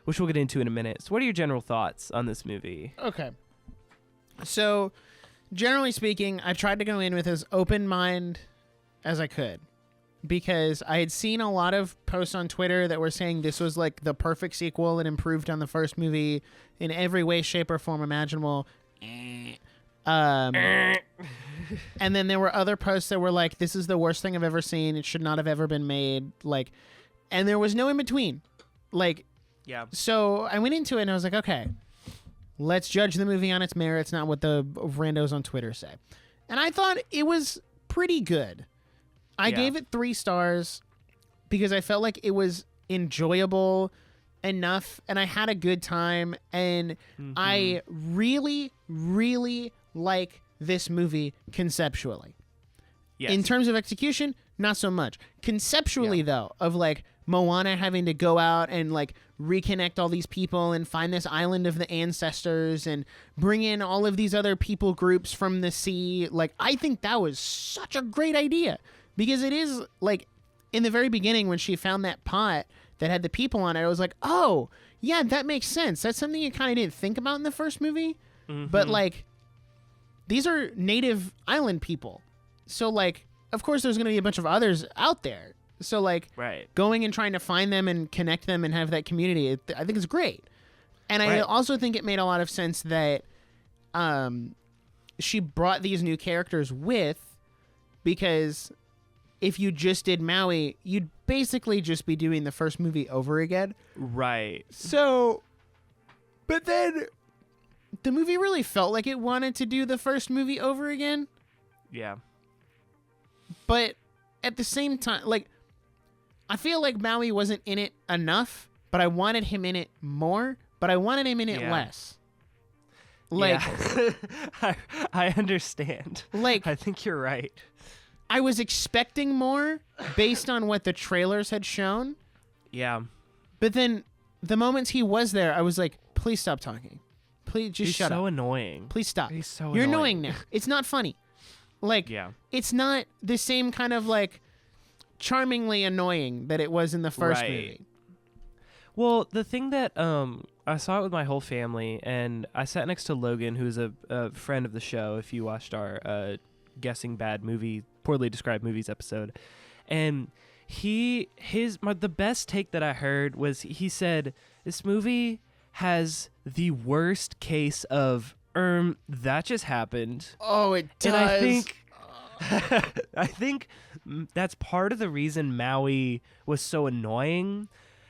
which we'll get into in a minute. So what are your general thoughts on this movie? Okay. So, generally speaking, I tried to go in with as open mind as I could, because I had seen a lot of posts on Twitter that were saying this was like the perfect sequel and improved on the first movie in every way, shape, or form imaginable. And then there were other posts that were like, this is the worst thing I've ever seen. It should not have ever been made. Like, and there was no in between. Like, Yeah. so I went into it and I was like, okay, let's judge the movie on its merits, not what the randos on Twitter say. And I thought it was pretty good. I gave it 3 stars because I felt like it was enjoyable enough and I had a good time. And I really, really like this movie conceptually. Yes. In terms of execution, not so much. Conceptually, though, of like Moana having to go out and like reconnect all these people and find this island of the ancestors and bring in all of these other people groups from the sea. Like, I think that was such a great idea, because it is like in the very beginning when she found that pot that had the people on it, I was like, oh, yeah, that makes sense. That's something you kind of didn't think about in the first movie. But like, these are native island people. So like, of course there's going to be a bunch of others out there. So like going and trying to find them and connect them and have that community, I think it's great. And I also think it made a lot of sense that she brought these new characters with, because if you just did Maui, you'd basically just be doing the first movie over again. Right. So, but then the movie really felt like it wanted to do the first movie over again. Yeah. But at the same time, like, I feel like Maui wasn't in it enough, but I wanted him in it more, but I wanted him in it less. Like, I understand. Like, I think you're right. I was expecting more based on what the trailers had shown. Yeah. But then the moments he was there, I was like, please stop talking. Please just shut up. He's so annoying. Please stop. He's so You're annoying. annoying now. It's not funny. Like, it's not the same kind of like charmingly annoying that it was in the first movie. Well, the thing that I saw it with my whole family, and I sat next to Logan, who's a friend of the show. If you watched our guessing poorly described movies episode, and the best take that I heard was he said this movie has the worst case of that just happened. Oh, it does. And I think that's part of the reason Maui was so annoying,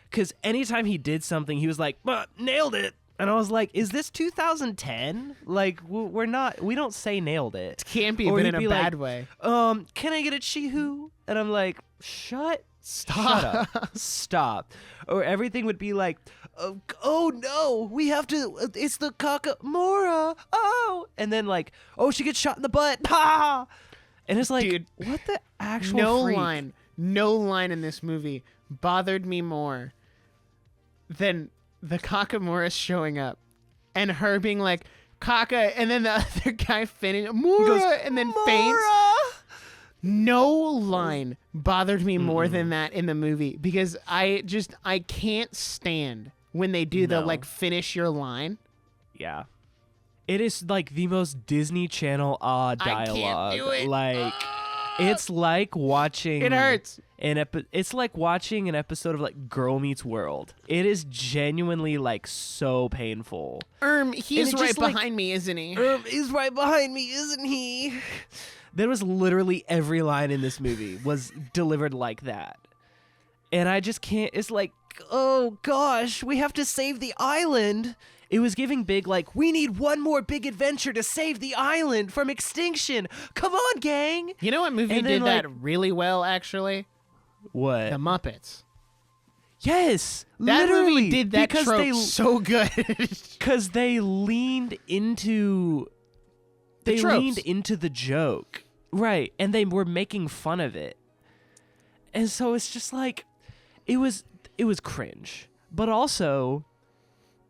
because anytime he did something, he was like, nailed it. And I was like, is this 2010? Like, we don't say nailed it. It can't be, Or but he'd in a be bad like, way. Can I get a Chihu? And I'm like, shut Stop. up. Stop. Or everything would be like, oh no, we have to, it's the Kakamora. Oh. And then like, oh, she gets shot in the butt. Ha! And it's like, Dude, what the actual freak? No line in this movie bothered me more than the Kakamora showing up and her being like, Kaka, and then the other guy Mura, and then faints. No line bothered me more than that in the movie, because I can't stand when they do the like finish your line. Yeah. It is like the most Disney Channel dialogue. I can't do it. Like it's like watching It hurts. It's like watching an episode of like Girl Meets World. It is genuinely like so painful. He's right behind me, isn't he? He's right behind me, isn't he? There was literally every line in this movie was delivered like that. And I just can't, it's like, oh gosh, we have to save the island. It was giving big, like, we need one more big adventure to save the island from extinction. Come on, gang. You know what movie did that really well, actually? What? The Muppets. Yes, that literally movie did that because trope so good. Because they leaned into the joke, right? And they were making fun of it, and so it's just like, it was cringe. But also,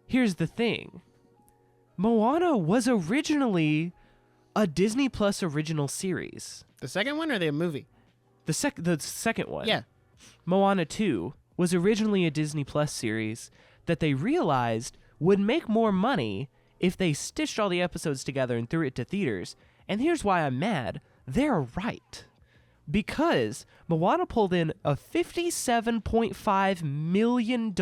here's the thing: Moana was originally a Disney Plus original series. The second one or the movie? The second one. Yeah. Moana 2 was originally a Disney Plus series that they realized would make more money if they stitched all the episodes together and threw it to theaters. And here's why I'm mad. They're right. Because Moana pulled in a $57.5 million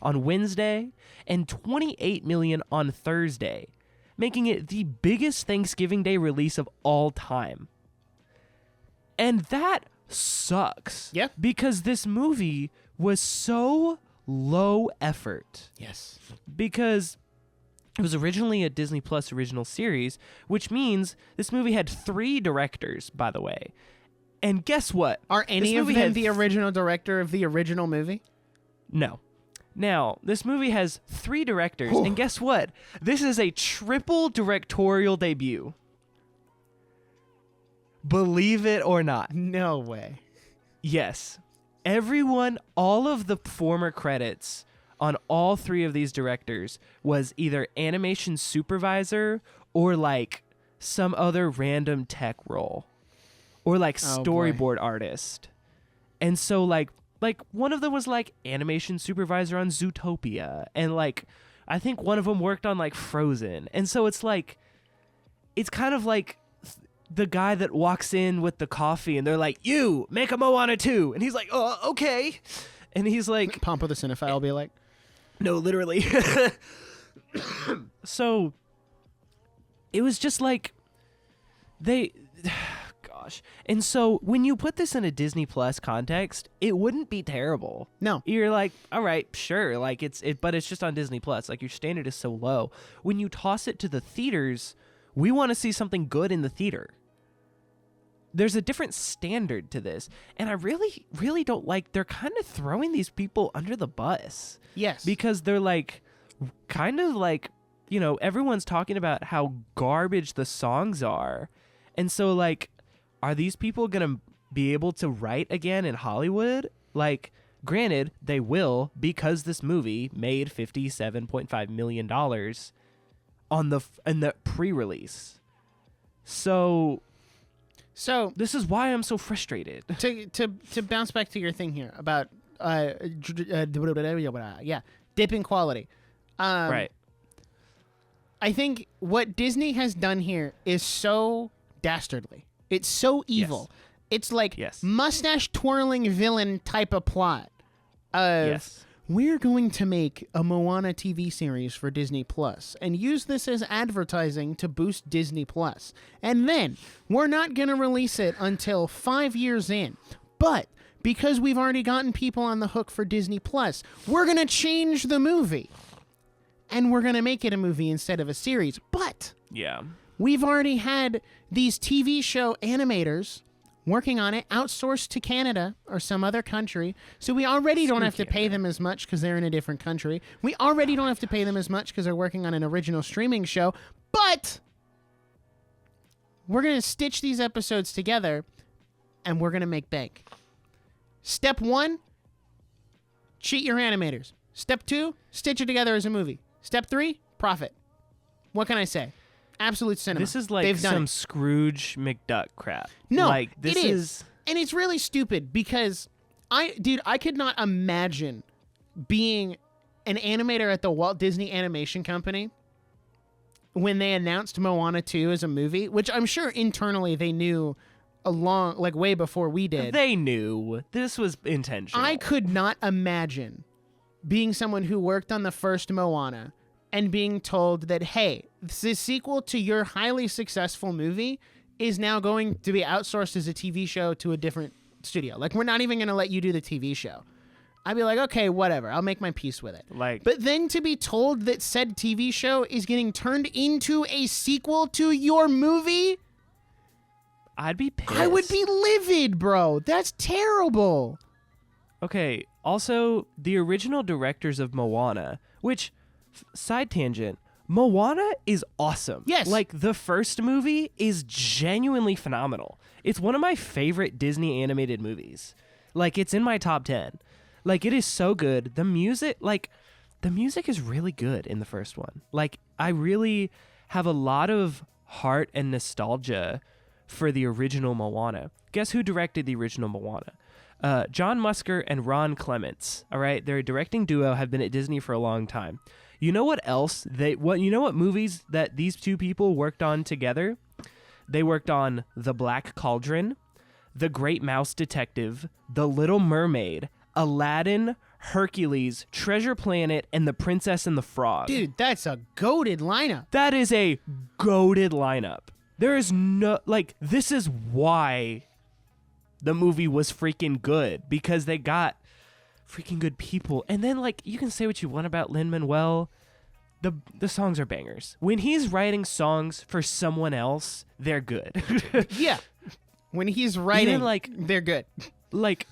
on Wednesday and $28 million on Thursday, making it the biggest Thanksgiving Day release of all time. And that sucks. Yeah. Because this movie was so low effort. Yes. Because it was originally a Disney Plus original series, which means this movie had 3 directors, by the way. And guess what? Are any of them the original director of the original movie? No. Now, this movie has 3 directors, and guess what? This is a triple directorial debut. Believe it or not. No way. Yes. Everyone, all of the former credits on all 3 of these directors was either animation supervisor or like some other random tech role or like storyboard artist. And so like one of them was like animation supervisor on Zootopia, and like I think one of them worked on like Frozen. And so it's like, it's kind of like the guy that walks in with the coffee and they're like, you make a Moana 2, and he's like, oh, okay. And he's like, Pompo the Cinephile will be like, no, literally. So it was just like gosh. And so when you put this in a Disney Plus context, it wouldn't be terrible. No. You're like, all right, sure, like but it's just on Disney Plus. Like your standard is so low. When you toss it to the theaters, we want to see something good in the theater. There's a different standard to this. And I really, really don't like, they're kind of throwing these people under the bus. yes. Because they're like, kind of like, you know, everyone's talking about how garbage the songs are. And so like, are these people going to be able to write again in Hollywood? Like, granted, they will, because this movie made $57.5 million in the pre-release. So this is why I'm so frustrated. To bounce back to your thing here about dip in quality. Right. I think what Disney has done here is so dastardly. It's so evil. It's like mustache twirling villain type of plot. Yes. we're going to make a Moana TV series for Disney Plus and use this as advertising to boost Disney Plus. And then we're not going to release it until 5 years in. But because we've already gotten people on the hook for Disney Plus, we're going to change the movie. And we're going to make it a movie instead of a series. But Yeah. we've already had these TV show animators working on it, outsourced to Canada or some other country. So we already don't have to pay them as much because they're in a different country. We already don't have to pay them as much because they're working on an original streaming show. But we're going to stitch these episodes together and we're going to make bank. Step 1, cheat your animators. Step 2, stitch it together as a movie. Step 3, profit. What can I say? Absolute cinema. This is like They've done some it. Scrooge McDuck crap. No, like this it is. And it's really stupid because I could not imagine being an animator at the Walt Disney Animation Company when they announced Moana 2 as a movie, which I'm sure internally they knew way before we did. They knew this was intentional. I could not imagine being someone who worked on the first Moana and being told that, hey, the sequel to your highly successful movie is now going to be outsourced as a TV show to a different studio. Like, we're not even going to let you do the TV show. I'd be like, okay, whatever. I'll make my peace with it. But then to be told that said TV show is getting turned into a sequel to your movie, I'd be pissed. I would be livid, bro. That's terrible. Okay, also, the original directors of Moana, which, side tangent, Moana is awesome. Yes. Like, the first movie is genuinely phenomenal. It's one of my favorite Disney animated movies. Like, it's in my top 10. Like, it is so good. The music is really good in the first one. Like, I really have a lot of heart and nostalgia for the original Moana. Guess who directed the original Moana? John Musker and Ron Clements. All right, they're a directing duo, have been at Disney for a long time. You know what else? You know what movies that these two people worked on together? They worked on The Black Cauldron, The Great Mouse Detective, The Little Mermaid, Aladdin, Hercules, Treasure Planet, and The Princess and the Frog. Dude, that's a goated lineup. That is a goated lineup. There is no, like, this is why the movie was freaking good, because they got freaking good people. And then, like, you can say what you want about Lin-Manuel. The songs are bangers. When he's writing songs for someone else, they're good. Yeah. When he's writing, Even, like, they're good. Like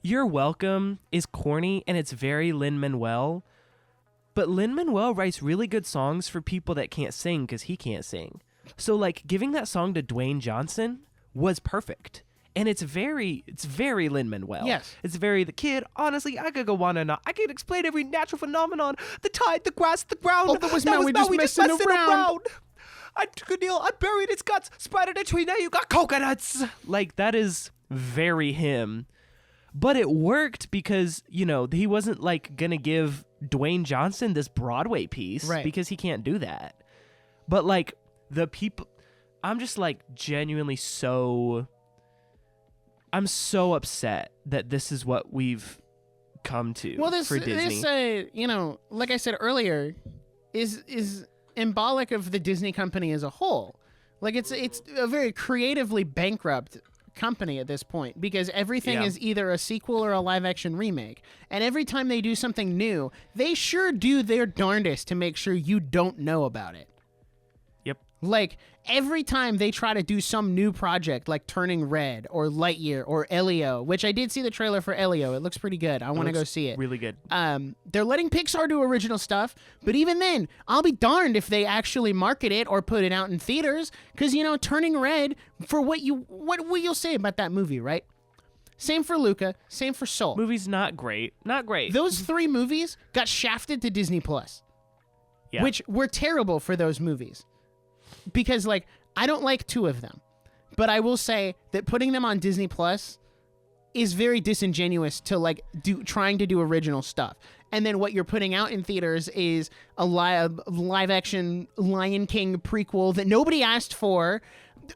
You're Welcome is corny and it's very Lin-Manuel. But Lin-Manuel writes really good songs for people that can't sing because he can't sing. So, like, giving that song to Dwayne Johnson was perfect. And it's very Lin-Manuel. Yes. It's very the kid. Honestly, I could go on and on. I could explain every natural phenomenon. The tide, the grass, the ground. Oh, that was Maui just messing around. I took a deal. I buried its guts. Spidered a tree. Now you got coconuts. Like, that is very him. But it worked because, you know, he wasn't, like, going to give Dwayne Johnson this Broadway piece. Right. Because he can't do that. But, like, the people... I'm just, like, genuinely so... I'm so upset that this is what we've come to for Disney. This, you know, like I said earlier, is symbolic of the Disney company as a whole. Like, it's a very creatively bankrupt company at this point because everything is either a sequel or a live-action remake. And every time they do something new, they sure do their darndest to make sure you don't know about it. Yep. Like, every time they try to do some new project like Turning Red or Lightyear or Elio, which I did see the trailer for Elio. It looks pretty good. I want to go see it. Really good. They're letting Pixar do original stuff, but even then, I'll be darned if they actually market it or put it out in theaters because, you know, Turning Red, for what you'll say about that movie, right? Same for Luca, same for Soul. Movie's not great. Not great. Those three movies got shafted to Disney Plus, which were terrible for those movies. Because, like, I don't like two of them. But I will say that putting them on Disney Plus is very disingenuous to, like, trying to do original stuff. And then what you're putting out in theaters is a live-action Lion King prequel that nobody asked for.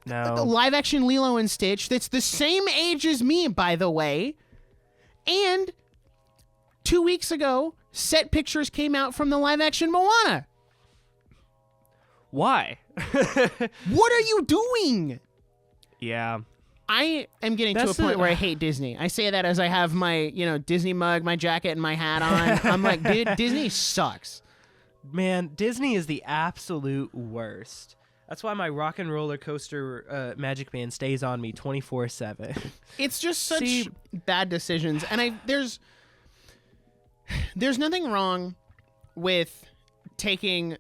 No. The live-action Lilo and Stitch that's the same age as me, by the way. And 2 weeks ago, set pictures came out from the live-action Moana. Why? What are you doing? Yeah. I am getting to a point where I hate Disney. I say that as I have my, Disney mug, my jacket, and my hat on. I'm like, dude, Disney sucks. Man, Disney is the absolute worst. That's why my rock and roller coaster Magic Band stays on me 24/7. It's just such bad decisions, and there's nothing wrong with taking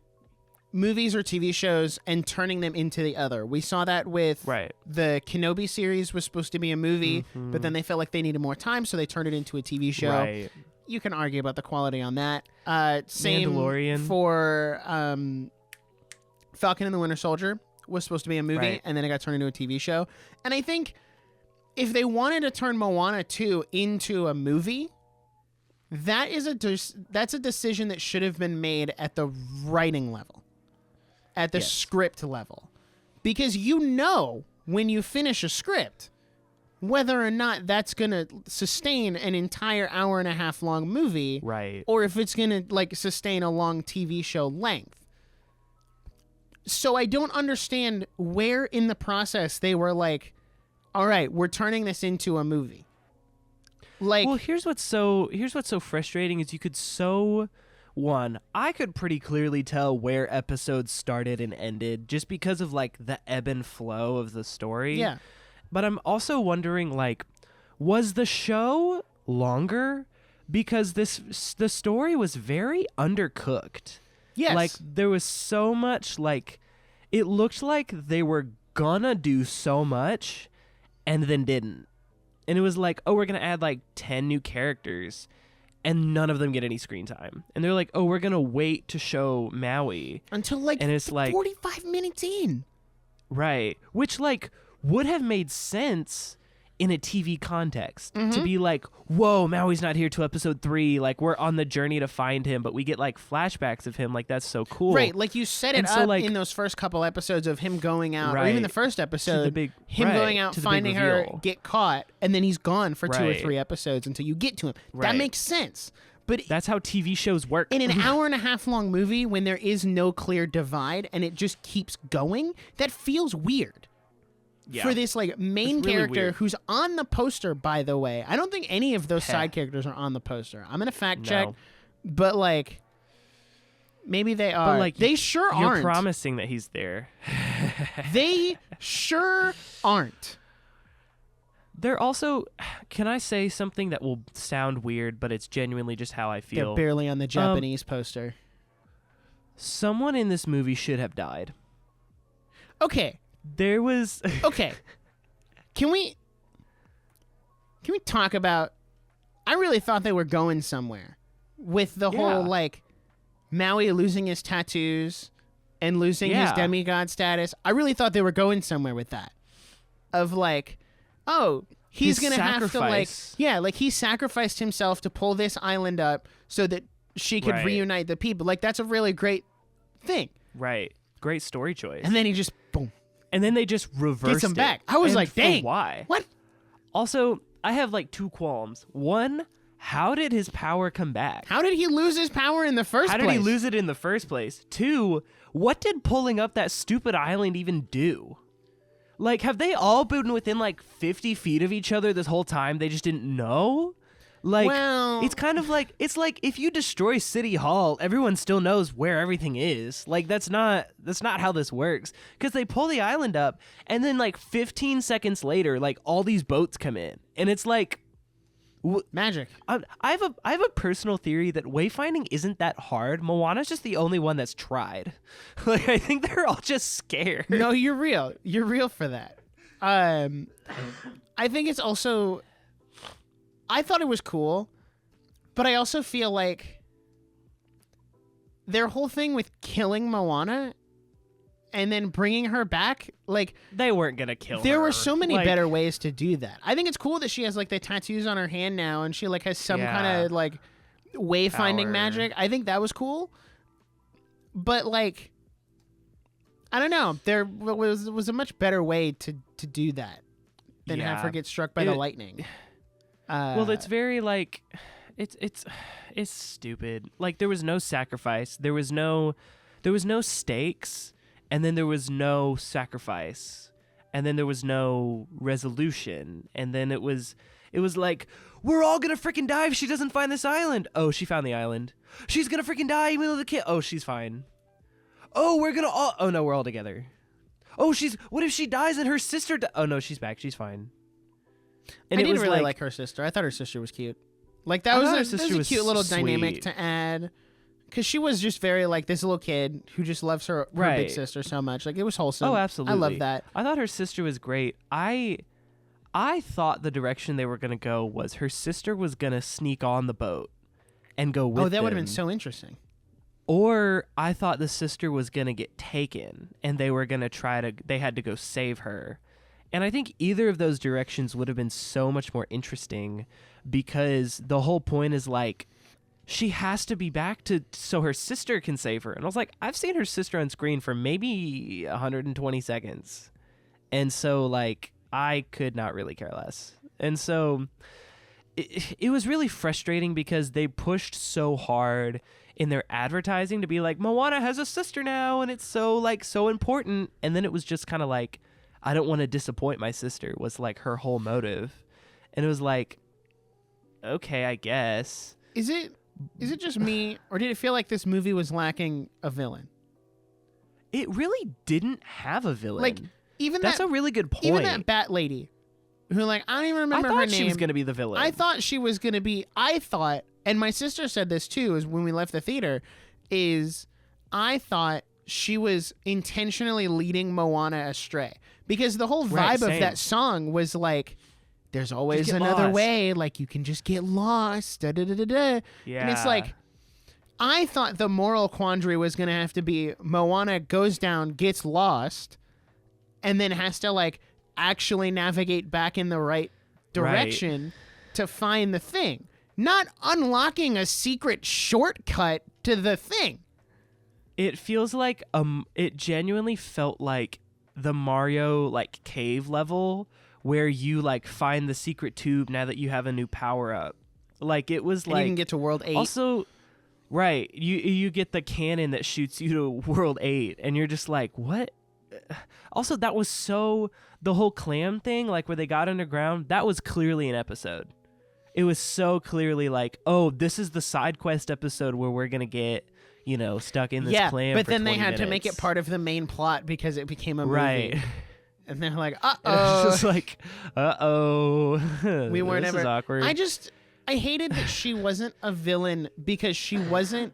movies or TV shows and turning them into the other. We saw that with the Kenobi series was supposed to be a movie, but then they felt like they needed more time, so they turned it into a TV show. Right. You can argue about the quality on that. Same Mandalorian. For Falcon and the Winter Soldier was supposed to be a movie, and then it got turned into a TV show. And I think if they wanted to turn Moana 2 into a movie, that's a decision that should have been made at the writing level, at the script level. Because when you finish a script, whether or not that's going to sustain an entire hour-and-a-half long movie, or if it's going to sustain a long TV show length. So I don't understand where in the process they were like, all right, we're turning this into a movie. Well, here's what's so frustrating is I could pretty clearly tell where episodes started and ended just because of the ebb and flow of the story. Yeah. But I'm also wondering was the show longer? Because the story was very undercooked. Yes. There was so much it looked like they were gonna do so much and then didn't. And it was we're going to add 10 new characters and none of them get any screen time. And they're like, we're going to wait to show Maui. Until and it's 45 minutes in. Right. Which would have made sense in a TV context to be whoa, Maui's not here till episode 3. We're on the journey to find him, but we get flashbacks of him. That's so cool. Right. You set it up in those first couple episodes of him going out, or even the first episode, going out, finding her, get caught, and then he's gone for 2 or 3 episodes until you get to him. That makes sense. But that's how TV shows work. In an hour-and-a-half long movie, when there is no clear divide and it just keeps going, that feels weird. Yeah. For this main character weird. Who's on the poster, by the way. I don't think any of those side characters are on the poster. I'm gonna fact check, but maybe they are. But they sure aren't. You're promising that he's there. They sure aren't. They're also. Can I say something that will sound weird, but it's genuinely just how I feel? They're barely on the Japanese poster. Someone in this movie should have died. Okay. There was okay. Can we talk about? I really thought they were going somewhere with the whole Maui losing his tattoos and losing his demigod status. I really thought they were going somewhere with that. Of he's his gonna sacrifice. have to he sacrificed himself to pull this island up so that she could reunite the people. That's a really great thing. Right. Great story choice. And then he just boom. And then they just reversed Gets him back. I was dang. Why? What? Also, I have 2 qualms. One, how did his power come back? How did he lose his power in the first place? How did he lose it in the first place? 2, what did pulling up that stupid island even do? Have they all been within 50 feet of each other this whole time? They just didn't know? It's kind of it's if you destroy City Hall, everyone still knows where everything is. That's not how this works. Because they pull the island up, and then 15 seconds later, all these boats come in, and it's magic. I have a personal theory that wayfinding isn't that hard. Moana's just the only one that's tried. I think they're all just scared. No, you're real. You're real for that. I think it's also. I thought it was cool, but I also feel their whole thing with killing Moana and then bringing her back, they weren't gonna kill her. There were so many better ways to do that. I think it's cool that she has the tattoos on her hand now, and she has some kind of wayfinding magic. I think that was cool, but I don't know. There was a much better way to do that than have her get struck by the lightning. Well, it's very it's stupid. Like there was no sacrifice. There was no stakes, and then there was no sacrifice, and then there was no resolution, and then it was like, we're all gonna freaking die if she doesn't find this island. Oh, she found the island. She's gonna freaking die even though the kid. Oh, she's fine. Oh, we're gonna all. Oh no, we're all together. Oh, what if she dies and her sister? Oh no, she's back. She's fine. And I it didn't was really like, like her sister. I thought her sister was cute. Like that was a cute little dynamic to add, because she was just very like this little kid who just loves her big sister so much. Like it was wholesome. Oh, absolutely. I love that. I thought her sister was great. I thought the direction they were gonna go was her sister was gonna sneak on the boat and go with them. Oh, that would have been so interesting. Or I thought the sister was gonna get taken and they were gonna they had to go save her. And I think either of those directions would have been so much more interesting, because the whole point is like, she has to be back so her sister can save her. And I was like, I've seen her sister on screen for maybe 120 seconds. And so like, I could not really care less. And so it was really frustrating because they pushed so hard in their advertising to be like, Moana has a sister now and it's so important. And then it was just kind of like, I don't want to disappoint my sister was like her whole motive. And it was like, okay, I guess. Is it just me, or did it feel like this movie was lacking a villain? It really didn't have a villain. Like that's a really good point. Even that bat lady, who like I don't even remember her name. I thought she was going to be the villain. I thought she was going to be. I thought, and my sister said this too, is when we left the theater, is I thought she was intentionally leading Moana astray, because the whole vibe of that song was like, there's always another way, like you can just get lost, da da da da da. Yeah. And it's like, I thought the moral quandary was going to have to be Moana goes down, gets lost, and then has to like actually navigate back in the right direction to find the thing, not unlocking a secret shortcut to the thing. It feels like it genuinely felt like the Mario like cave level where you like find the secret tube now that you have a new power up. Like it was, and like you can get to World 8. Also, right, you get the cannon that shoots you to World 8, and you're just like, what? Also, that was the whole clam thing, like where they got underground, that was clearly an episode. It was so clearly like, oh, this is the side quest episode where we're gonna get, stuck in this clam. But for then they 20 had minutes. to make it part of the main plot because it became a movie. Right. And they're like, And it was just like, we weren't this ever. is awkward. I hated that she wasn't a villain because she wasn't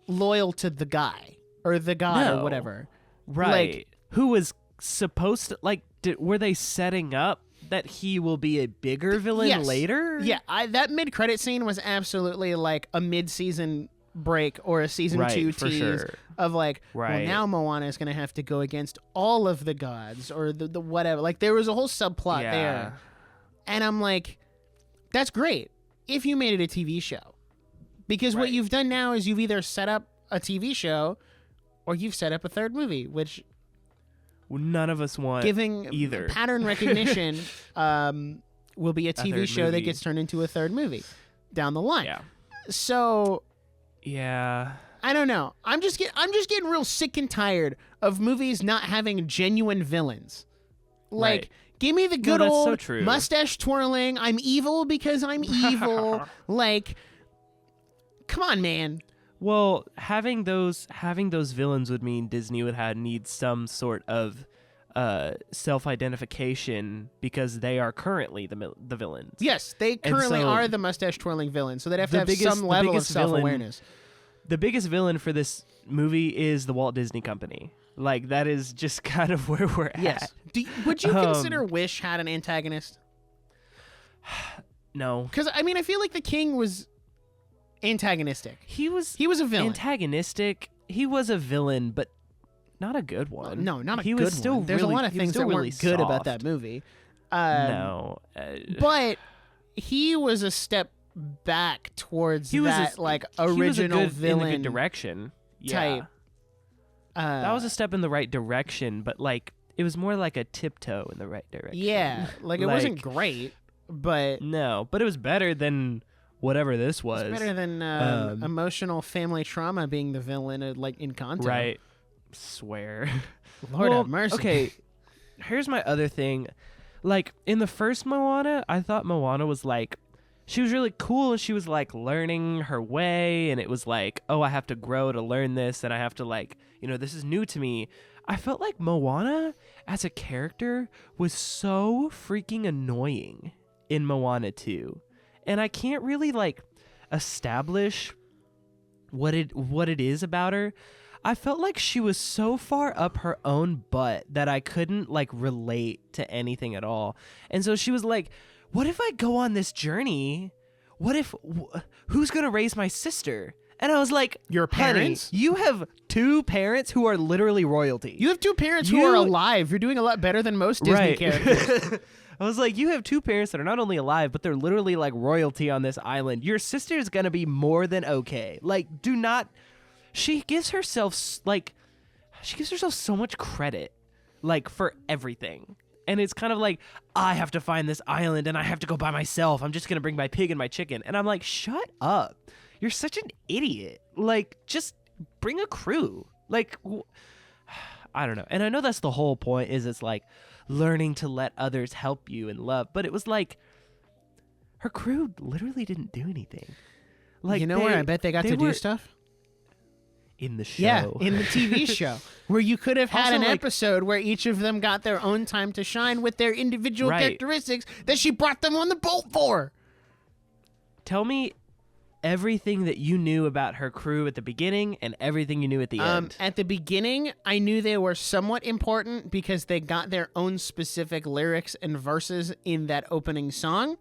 loyal to the guy or the god or whatever. Right. Like, who was supposed to, like, were they setting up that he will be a bigger villain later? Yeah, that mid-credit scene was absolutely like a mid-season break or a season 2 for tease sure. of like, Right. well, now Moana is going to have to go against all of the gods or the whatever. Like, there was a whole subplot there. And I'm like, that's great if you made it a TV show. Because what you've done now is you've either set up a TV show or you've set up a third movie, which none of us want giving either. Pattern recognition will be a TV third show that movie. gets turned into a third movie down the line. Yeah. So Yeah. I don't know. I'm just getting real sick and tired of movies not having genuine villains. Like, give me the good that's old so true. mustache twirling, I'm evil because I'm evil. Like, come on, man. Well, having those villains would mean Disney would need some sort of self-identification because they are currently the villains. Yes, they currently are the mustache twirling villains, so they'd have to have some level of self-awareness. The biggest villain for this movie is the Walt Disney Company. Like, that is just kind of where we're at. Would you consider Wish had an antagonist? No. Because, I mean, I feel like the king was antagonistic. He was a villain. Antagonistic. He was a villain, but not a good one. No, not a he good was still one. There's really, a lot of things that really weren't good about soft. that movie. No. But he was a step back towards that original villain in a good direction. type. That was a step in the right direction, but like it was more like a tiptoe in the right direction. Yeah, like it wasn't great, but no, but it was better than whatever this was. It's better than emotional family trauma being the villain like in Kanto. Right. Swear. Lord have mercy. Okay, here's my other thing. Like, in the first Moana, I thought Moana was like, she was really cool and she was like learning her way, and it was like, oh, I have to grow to learn this, and I have to like, this is new to me. I felt like Moana as a character was so freaking annoying in Moana 2. And I can't really like establish what it is about her. I felt like she was so far up her own butt that I couldn't like relate to anything at all. And so she was like, what if I go on this journey? What if who's going to raise my sister? And I was like, your parents? Honey, you have 2 parents who are literally royalty. You have 2 parents who are alive. You're doing a lot better than most Disney characters. I was like, you have 2 parents that are not only alive, but they're literally like royalty on this island. Your sister is going to be more than okay. Like, do not... She gives herself so much credit, like, for everything. And it's kind of like, I have to find this island and I have to go by myself. I'm just going to bring my pig and my chicken. And I'm like, shut up. You're such an idiot. Like, just bring a crew. Like, I don't know. And I know that's the whole point, is it's like learning to let others help you and love. But it was like, her crew literally didn't do anything. Like, where I bet they got to do stuff? In the show. Yeah, in the TV show. Where you could have had Also, an like, episode where each of them got their own time to shine with their individual characteristics that she brought them on the boat for. Tell me everything that you knew about her crew at the beginning and everything you knew at the end. At the beginning, I knew they were somewhat important because they got their own specific lyrics and verses in that opening song.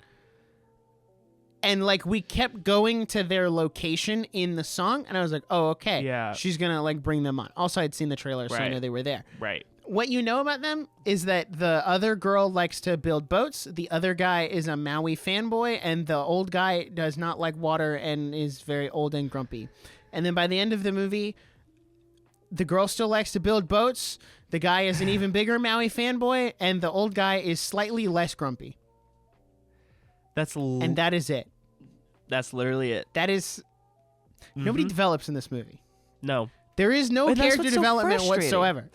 And, like, we kept going to their location in the song, and I was like, oh, okay. Yeah. She's going to, like, bring them on. Also, I'd seen the trailer, so I know they were there. Right. What you know about them is that the other girl likes to build boats, the other guy is a Maui fanboy, and the old guy does not like water and is very old and grumpy. And then by the end of the movie, the girl still likes to build boats, the guy is an even bigger Maui fanboy, and the old guy is slightly less grumpy. And that is it. That's literally it. That is... Nobody develops in this movie. No. There is no character development whatsoever.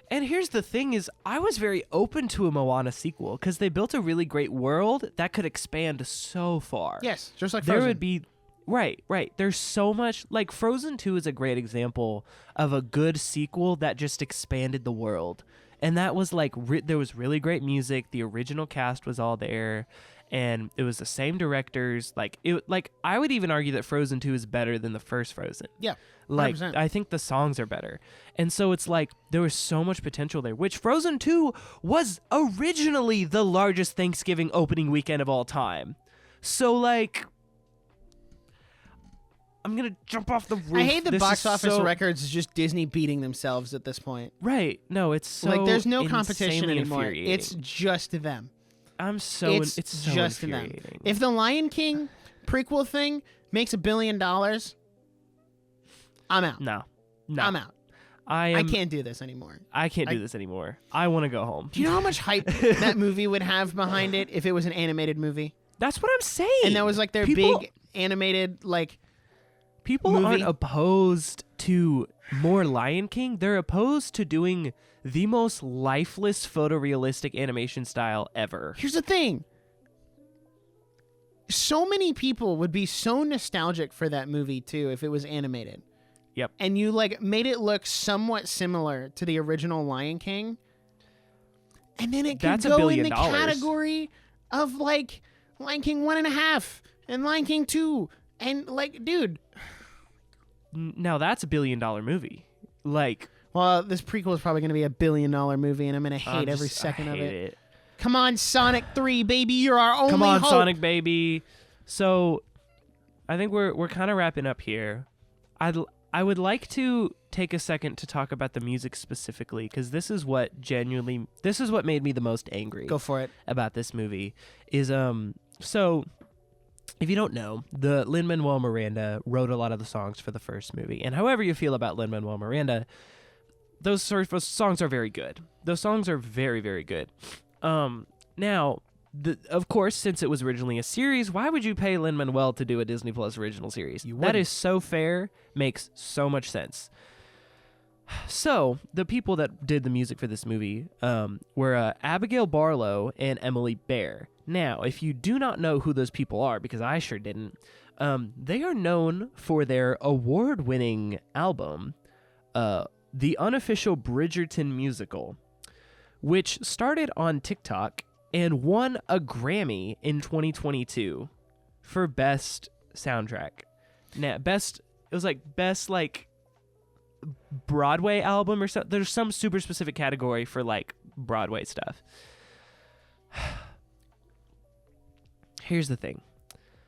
And here's the thing is, I was very open to a Moana sequel because they built a really great world that could expand so far. Yes, just like Frozen. There would be... Right. There's so much... Like, Frozen 2 is a great example of a good sequel that just expanded the world. And that was like... there was really great music. The original cast was all there. And it was the same directors. I would even argue that Frozen 2 is better than the first Frozen. Yeah, 100%. Like, I think the songs are better. And so it's like, there was so much potential there, which Frozen 2 was originally the largest Thanksgiving opening weekend of all time. So, like, I'm going to jump off the roof. I hate the box office records is just Disney beating themselves at this point. Right. No, it's so like, there's no competition anymore. Infuriating. It's just them. It's so just infuriating. them. If the Lion King prequel thing makes $1 billion, I'm out. No. I'm out. I can't do this anymore. I can't do this anymore. I want to go home. Do you know how much hype that movie would have behind it if it was an animated movie? That's what I'm saying. And that was like their big animated people movie. Aren't opposed to more Lion King. They're opposed to doing the most lifeless photorealistic animation style ever. Here's the thing. So many people would be so nostalgic for that movie too if it was animated. Yep. And you made it look somewhat similar to the original Lion King. And then it could go in the category of Lion King 1.5 and Lion King 2 and dude. Now that's $1 billion movie. Well, this prequel is probably going to be $1 billion movie, and I'm going to hate every second of it. Come on, Sonic 3, baby, you're our only hope. Come on, Sonic, baby. So, I think we're kind of wrapping up here. I would like to take a second to talk about the music specifically, because this is what made me the most angry. Go for it. About this movie is so. If you don't know, the Lin-Manuel Miranda wrote a lot of the songs for the first movie, and however you feel about Lin-Manuel Miranda. Those songs are very good. Those songs are very, very good. Now, of course, since it was originally a series, why would you pay Lin-Manuel to do a Disney Plus original series? That is so fair, makes so much sense. So, the people that did the music for this movie were Abigail Barlow and Emily Bear. Now, if you do not know who those people are, because I sure didn't, they are known for their award-winning album, The Unofficial Bridgerton Musical, which started on TikTok and won a Grammy in 2022 for Best Soundtrack. Now, it was like Best, like, Broadway album or something. There's some super specific category for, like, Broadway stuff. Here's the thing.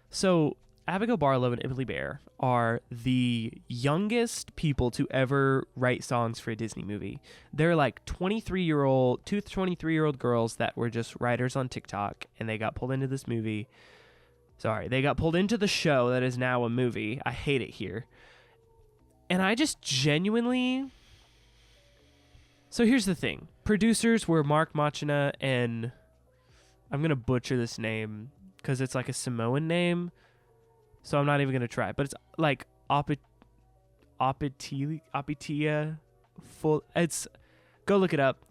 So, Abigail Barlow and Emily Bear are the youngest people to ever write songs for a Disney movie. They're like 23-year-old girls that were just writers on TikTok, and they got pulled into this movie. They got pulled into the show that is now a movie. I hate it here. And I just genuinely... So here's the thing. Producers were Mark Machina and... I'm going to butcher this name because it's like a Samoan name. So I'm not even going to try. But it's like Apatia. It's... Go look it up.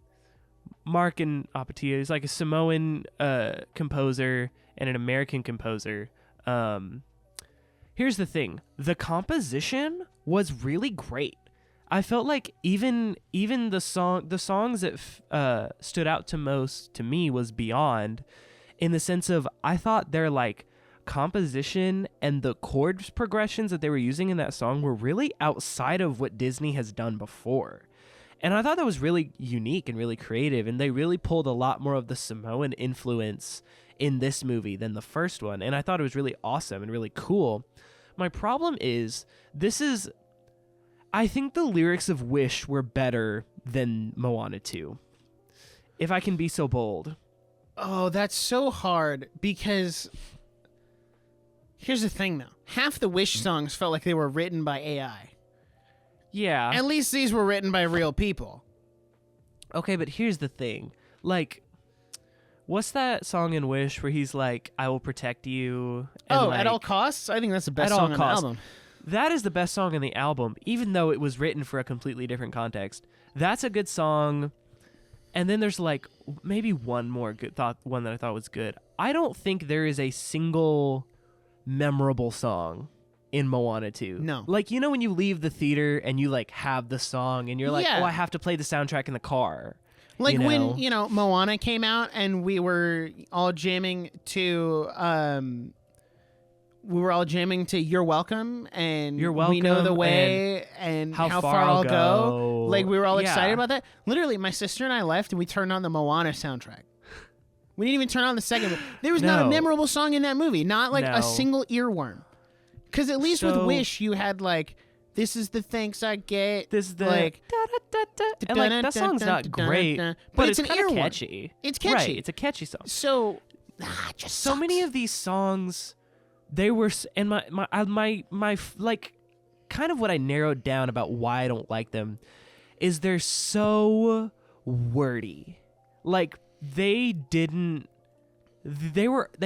Mark and Apatia is like a Samoan composer and an American composer. Here's the thing. The composition was really great. I felt like even the songs that stood out to most to me was Beyond, in the sense of I thought their like composition and the chord progressions that they were using in that song were really outside of what Disney has done before. And I thought that was really unique and really creative, and they really pulled a lot more of the Samoan influence in this movie than the first one, and I thought it was really awesome and really cool. My problem is, I think the lyrics of Wish were better than Moana 2, if I can be so bold. Oh, that's so hard, because here's the thing, though. Half the Wish songs felt like they were written by AI. Yeah. At least these were written by real people. Okay, but here's the thing. Like, what's that song in Wish where he's like, I will protect you? And At All Costs? I think that's the best song on the album. That is the best song on the album, even though it was written for a completely different context. That's a good song. And then there's like maybe one more one that I thought was good. I don't think there is a single memorable song in Moana 2. No. Like, you know when you leave the theater and you like have the song and you're like, oh, I have to play the soundtrack in the car. Like when, Moana came out and we were all jamming to You're Welcome and You're Welcome, We Know the Way and How Far I'll Go. Like, we were all excited about that. Literally, my sister and I left and we turned on the Moana soundtrack. We didn't even turn on the second one. There was not a memorable song in that movie. Not like a single earworm. Because at least with Wish, you had like, this is the thanks I get. This is the like, and like that song's not great, but it's kind of catchy. It's catchy. Right, it's a catchy song. So, just so many of these songs, they were, and my like, kind of what I narrowed down about why I don't like them is they're so wordy. Like they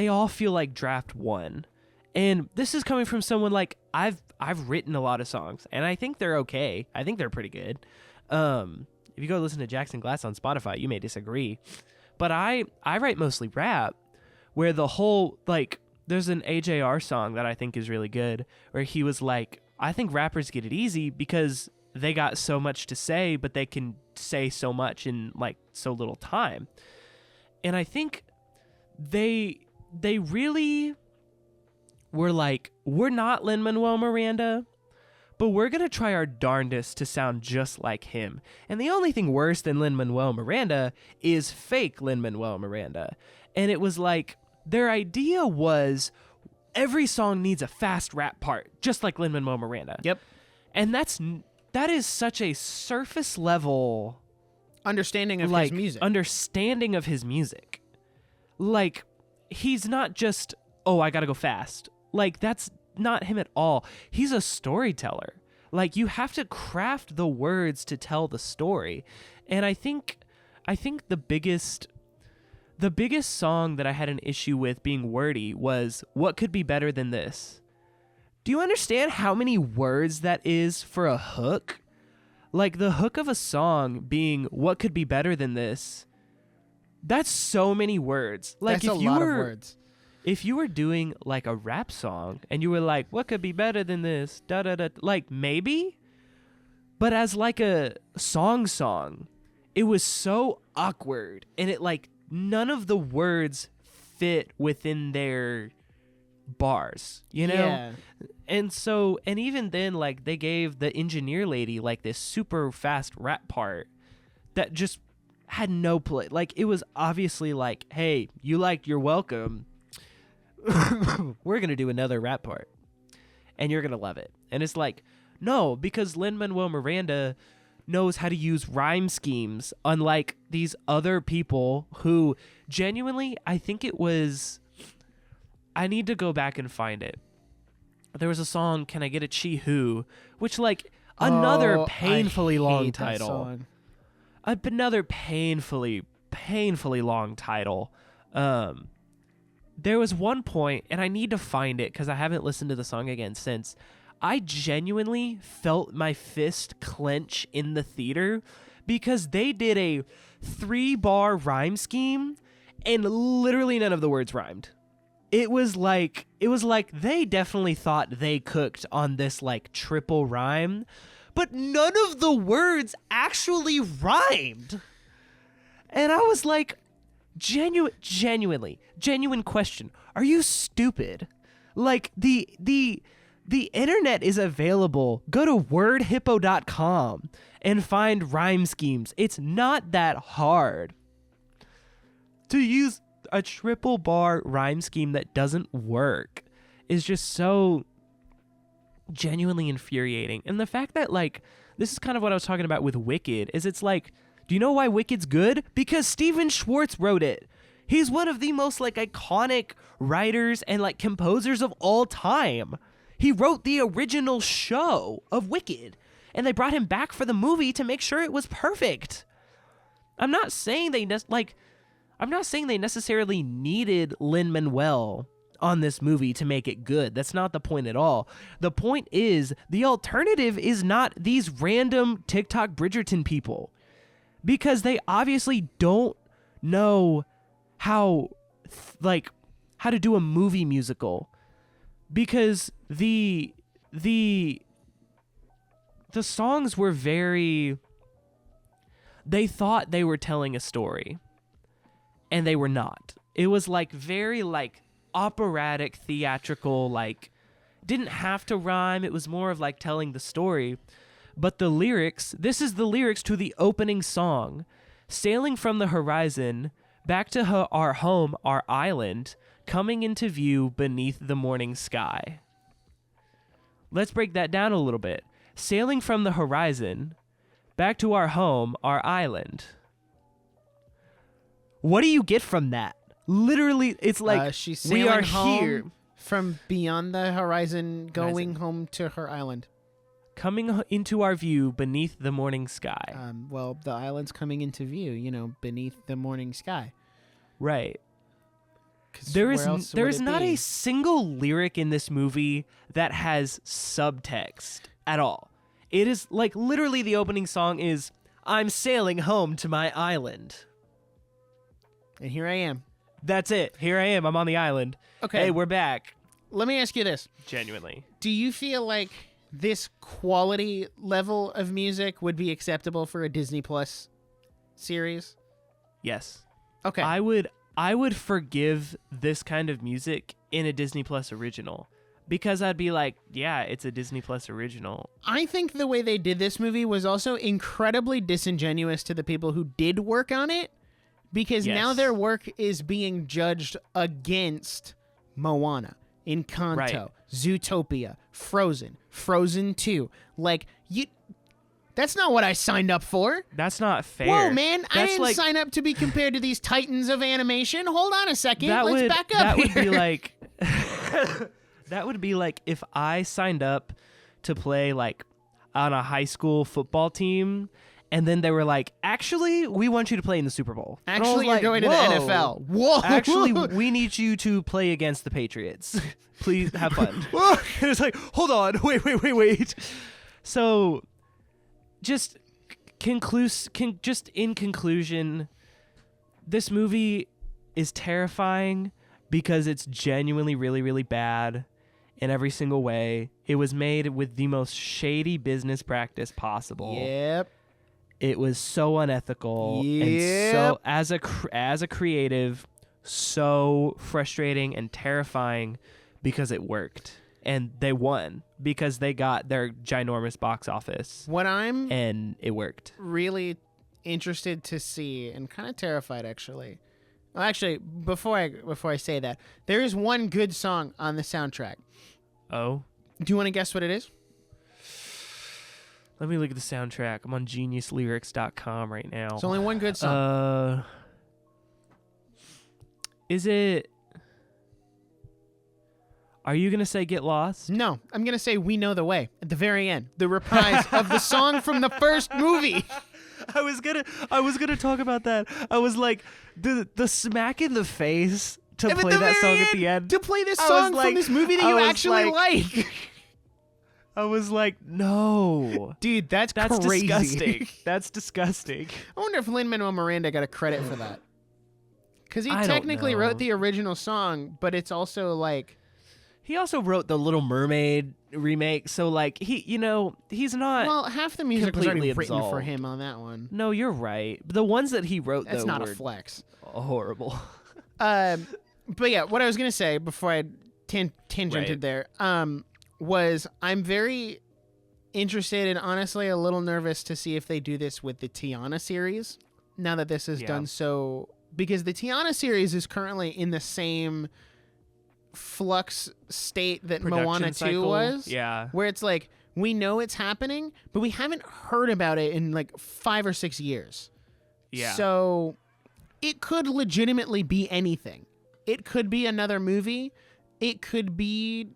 all feel like draft one. And this is coming from someone like I've written a lot of songs, and I think they're okay. I think they're pretty good. If you go listen to Jackson Glass on Spotify, you may disagree, but I write mostly rap, where the whole like there's an AJR song that I think is really good, where he was like, I think rappers get it easy because they got so much to say, but they can say so much in like so little time, and I think they really. We're like, we're not Lin-Manuel Miranda, but we're going to try our darndest to sound just like him. And the only thing worse than Lin-Manuel Miranda is fake Lin-Manuel Miranda. And it was like, their idea was every song needs a fast rap part, just like Lin-Manuel Miranda. Yep. And that is such a surface level understanding of his music. Understanding of his music. Like, he's not just, oh, I got to go fast. Like, that's not him at all. He's a storyteller. Like, you have to craft the words to tell the story. And I think the biggest the biggest song that I had an issue with being wordy was What Could Be Better Than This? Do you understand how many words that is for a hook? Like the hook of a song being What Could Be Better Than This? That's so many words. Like That's if a you lot were of words. if you were doing like a rap song and you were like, what could be better than this? Da da da. Like maybe, but as like a song, it was so awkward, and it like none of the words fit within their bars, you know? Yeah. And so, and even then, like they gave the engineer lady like this super fast rap part that just had no play. Like it was obviously like, hey, you liked You're Welcome. We're going to do another rap part and you're going to love it. And it's like, no, because Lin-Manuel Miranda knows how to use rhyme schemes, unlike these other people who genuinely, I think it was, I need to go back and find it. There was a song, Can I Get a Chi-Hoo, which like another painfully long title. Another painfully long title. There was one point, and I need to find it because I haven't listened to the song again since. I genuinely felt my fist clench in the theater because they did a 3-bar rhyme scheme and literally none of the words rhymed. It was like they definitely thought they cooked on this like triple rhyme, but none of the words actually rhymed. And I was like, genuine question. Are you stupid? Like the internet is available. Go to wordhippo.com and find rhyme schemes. It's not that hard to use a triple bar rhyme scheme that doesn't work is just so genuinely infuriating. And the fact that like this is kind of what I was talking about with Wicked is it's like, do you know why Wicked's good? Because Steven Schwartz wrote it. He's one of the most like iconic writers and like composers of all time. He wrote the original show of Wicked and they brought him back for the movie to make sure it was perfect. I'm not saying they necessarily needed Lin-Manuel on this movie to make it good. That's not the point at all. The point is the alternative is not these random TikTok Bridgerton people because they obviously don't know how to do a movie musical because the songs were they thought they were telling a story. And they were not. It was like very like operatic, theatrical, like didn't have to rhyme. It was more of like telling the story. But the lyrics, this is the lyrics to the opening song. Sailing from the horizon, back to our home, our island, coming into view beneath the morning sky. Let's break that down a little bit. Sailing from the horizon, back to our home, our island. What do you get from that? Literally, it's like she's we are home here from beyond the horizon, going home to her island. Coming into our view beneath the morning sky. Well, the island's coming into view, beneath the morning sky. Right. There is not a single lyric in this movie that has subtext at all. It is like literally the opening song is, I'm sailing home to my island. And here I am. That's it. Here I am. I'm on the island. Okay. Hey, we're back. Let me ask you this. Genuinely. Do you feel like this quality level of music would be acceptable for a Disney Plus series? Yes. Okay. I would forgive this kind of music in a Disney Plus original because I'd be like, yeah, it's a Disney Plus original. I think the way they did this movie was also incredibly disingenuous to the people who did work on it. Because now their work is being judged against Moana, Encanto, Right. Zootopia, Frozen 2. Like, that's not what I signed up for. That's not fair. Whoa, man, I That's didn't like, sign up to be compared to these titans of animation. Hold on a second. Let's back up that here. would be like that would be like if I signed up to play like on a high school football team And then they were like, actually, we want you to play in the Super Bowl. And I was Actually, you're like, going to the "Whoa. NFL. Whoa. Actually, we need you to play against the Patriots. Please have fun." And it's like, hold on, wait. So, just in conclusion, this movie is terrifying because it's genuinely really, really bad in every single way. It was made with the most shady business practice possible. Yep. It was so unethical and so as a creative, so frustrating and terrifying because it worked. And they won because they got their ginormous box office. And it worked. Really interested to see and kind of terrified actually. Well, actually, before I say that, there is one good song on the soundtrack. Oh? Do you want to guess what it is? Let me look at the soundtrack. I'm on geniuslyrics.com right now. It's only one good song. Is it... Are you going to say Get Lost? No, I'm going to say We Know the Way at the very end. The reprise of the song from the first movie. I was gonna talk about that. I was like, the smack in the face to play that song at the end. To play this song from this movie that you actually like. I was like, no. Dude, that's crazy. Disgusting. That's disgusting. I wonder if Lin-Manuel Miranda got a credit for that. Because he I don't technically know. wrote the original song, but it's also like... He also wrote the Little Mermaid remake, so like he's not. Well, half the music was already completely written for absolved. him on that one. No, you're right. The ones that he wrote That's though not were a flex. horrible. But yeah, what I was gonna say before I tangented Right. there was I'm very interested and honestly a little nervous to see if they do this with the Tiana series. Now that this is done so, because the Tiana series is currently in the same flux state that Production Moana 2 cycle. was. Yeah. Where it's like, we know it's happening, but we haven't heard about it in like 5 or 6 years. Yeah. So it could legitimately be anything. It could be another movie. It could be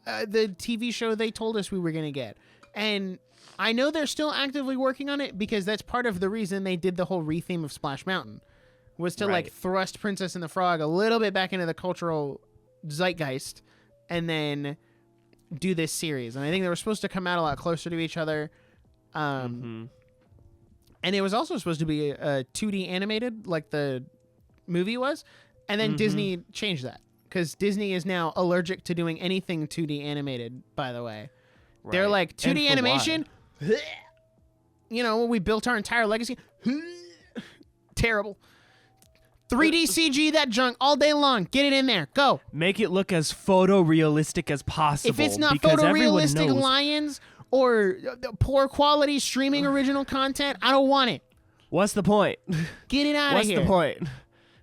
the TV show they told us we were going to get. And I know they're still actively working on it because that's part of the reason they did the whole retheme of Splash Mountain, was to like thrust Princess and the Frog a little bit back into the cultural zeitgeist and then do this series. And I think they were supposed to come out a lot closer to each other. And it was also supposed to be 2D animated like the movie was. And then Disney changed that because Disney is now allergic to doing anything 2D animated, by the way. Right. They're like, 2D animation? We built our entire legacy. Terrible. 3D CG that junk all day long. Get it in there. Go. Make it look as photorealistic as possible. If it's not photorealistic lions or poor quality streaming original content, I don't want it. What's the point? Get it out of here. What's the point?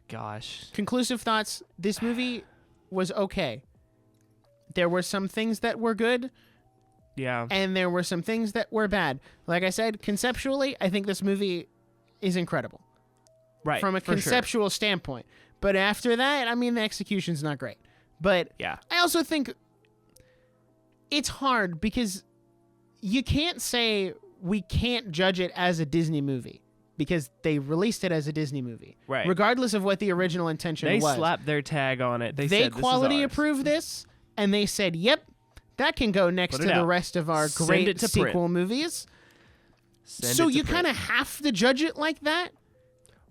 Gosh. Conclusive thoughts. This movie was okay. There were some things that were good. Yeah. And there were some things that were bad. Like I said, conceptually, I think this movie is incredible. Right. From a conceptual standpoint. But after that, I mean, the execution's not great. But yeah. I also think it's hard because you can't say we can't judge it as a Disney movie because they released it as a Disney movie. Right. Regardless of what the original intention was. They slapped their tag on it. They said, quality this is ours. approved this, and they said, yep, that can go next to the rest of our great sequel movies. So you kind of have to judge it like that.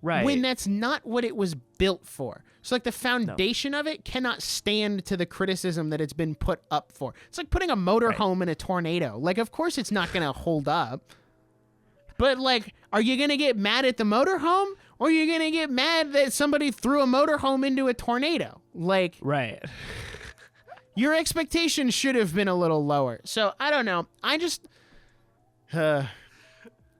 Right. When that's not what it was built for. So like the foundation of it cannot stand to the criticism that it's been put up for. It's like putting a motorhome in a tornado. Like, of course it's not going to hold up. But like, are you going to get mad at the motorhome? Or are you going to get mad that somebody threw a motorhome into a tornado? Like, right. Your expectations should have been a little lower. So I don't know. I just...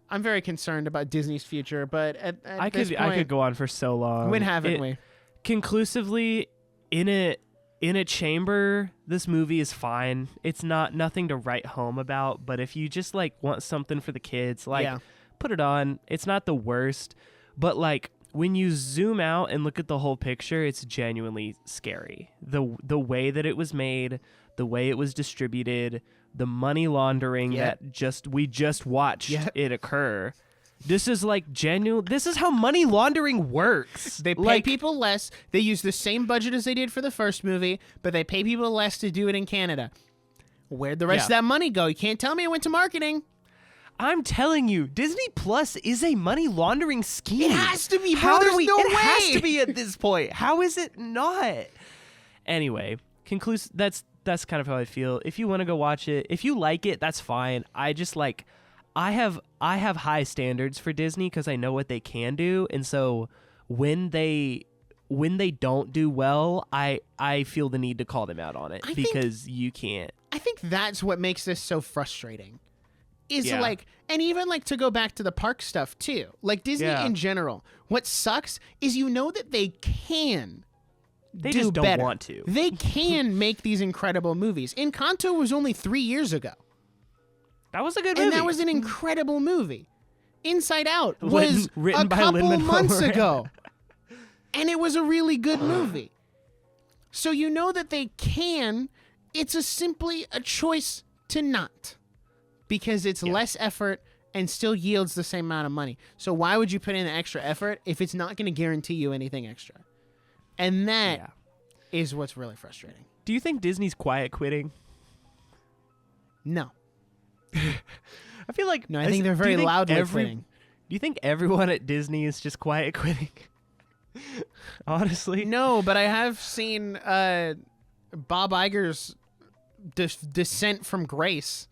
I'm very concerned about Disney's future, but at this point, I could go on for so long. When haven't we? Conclusively, in a chamber, this movie is fine. It's nothing to write home about, but if you just like want something for the kids, put it on. It's not the worst, but like when you zoom out and look at the whole picture, it's genuinely scary. The way that it was made, the way it was distributed, the money laundering Yep. that we just watched Yep. it occur. This is like genuine. This is how money laundering works. They pay like, people less. They use the same budget as they did for the first movie, but they pay people less to do it in Canada. Where'd the rest of that money go? You can't tell me it went to marketing. I'm telling you, Disney Plus is a money laundering scheme. It has to be, bro. How There's do we? no it way. has to be at this point. How is it not? Anyway, that's kind of how I feel. If you want to go watch it, if you like it, that's fine. I just like. I have high standards for Disney because I know what they can do, and so when they don't do well, I feel the need to call them out on it because you can't. I think that's what makes this so frustrating. Is Yeah. like, and even like to go back to the park stuff too. Like Disney in general, what sucks is you know that they can. They do just don't better. want to. They can make these incredible movies. Encanto was only 3 years ago. That was a good movie. And that was an incredible movie. Inside Out Lin- was written a by couple Lin-Manuel months Miranda. ago. And it was a really good movie. So you know that they can. It's simply a choice to not. Because it's less effort and still yields the same amount of money. So why would you put in the extra effort if it's not going to guarantee you anything extra? And that is what's really frustrating. Do you think Disney's quiet quitting? No. I feel like No, I think they're very loudly quitting. Do you think everyone at Disney is just quiet quitting? Honestly, No, but I have seen Bob Iger's descent from grace.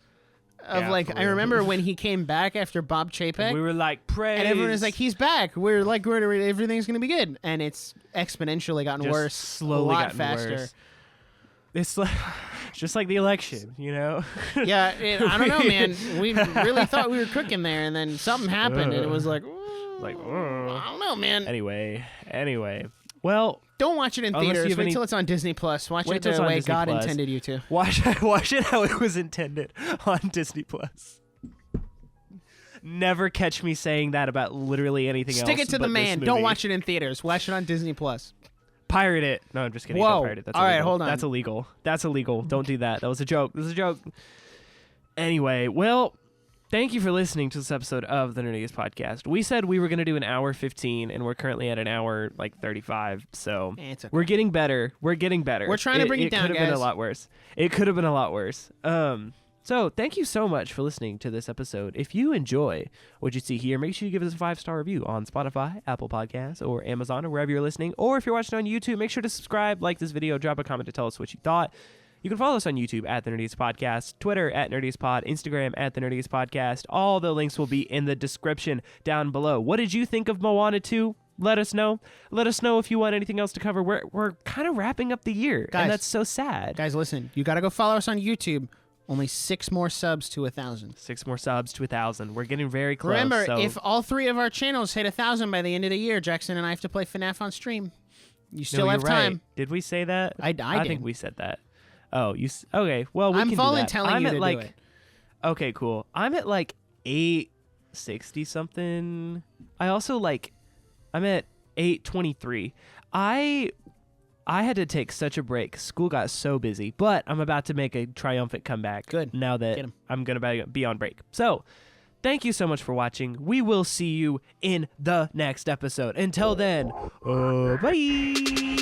Of Yeah, for I real. remember when he came back after Bob Chapek, we were like, praise. and everyone was like, "He's back. We're like, everything's gonna be good," and it's exponentially gotten Just worse, slowly a lot gotten faster. worse. It's like, it's just like the election, you know? Yeah, I don't know, man. We really thought we were cooking there, and then something happened, and it was like, like, I don't know, man. Anyway. Well, Don't watch it in Unless you theaters. have Wait any- till it's on Disney Plus. Watch Wait it till it's the on way Disney God Plus. intended you to. watch it how it was intended on Disney Plus. Never catch me saying that about literally anything else. Stick it to the but this man. movie. Don't watch it in theaters. Watch it on Disney Plus. Pirate it. No, I'm just kidding. Whoa. Don't pirate it. That's All right, illegal. hold on. That's illegal. That's illegal. Don't do that. That was a joke. This is a joke. Anyway, well, thank you for listening to this episode of the Nerdiest Podcast. We said we were going to do an hour 15, and we're currently at an hour 35. So It's okay. we're getting better. We're getting better. We're trying to bring it down, could have been guys. a lot worse. It could have been a lot worse. So thank you so much for listening to this episode. If you enjoy what you see here, make sure you give us a 5-star review on Spotify, Apple Podcasts, or Amazon, or wherever you're listening. Or if you're watching on YouTube, make sure to subscribe, like this video, drop a comment to tell us what you thought. You can follow us on YouTube at The Nerdiest Podcast, Twitter at Nerdiest Pod, Instagram at The Nerdiest Podcast. All the links will be in the description down below. What did you think of Moana 2? Let us know. Let us know if you want anything else to cover. We're kind of wrapping up the year, Guys. and that's so sad. Guys, listen. You got to go follow us on YouTube. Only 6 more subs to 1,000. 6 more subs to 1,000. We're getting very close. Remember, so if all 3 of our channels hit 1,000 by the end of the year, Jackson and I have to play FNAF on stream. You still No, have you're time. right. Did we say that? I think did. we said that. Oh, okay. Well, we I'm can do that. voluntelling I'm you at to like, do it. Okay, cool. I'm at like 860 something. I also I'm at 823. I had to take such a break. School got so busy, but I'm about to make a triumphant comeback. Good. Now that Get 'em. I'm going to be on break. So, thank you so much for watching. We will see you in the next episode. Until then, bye.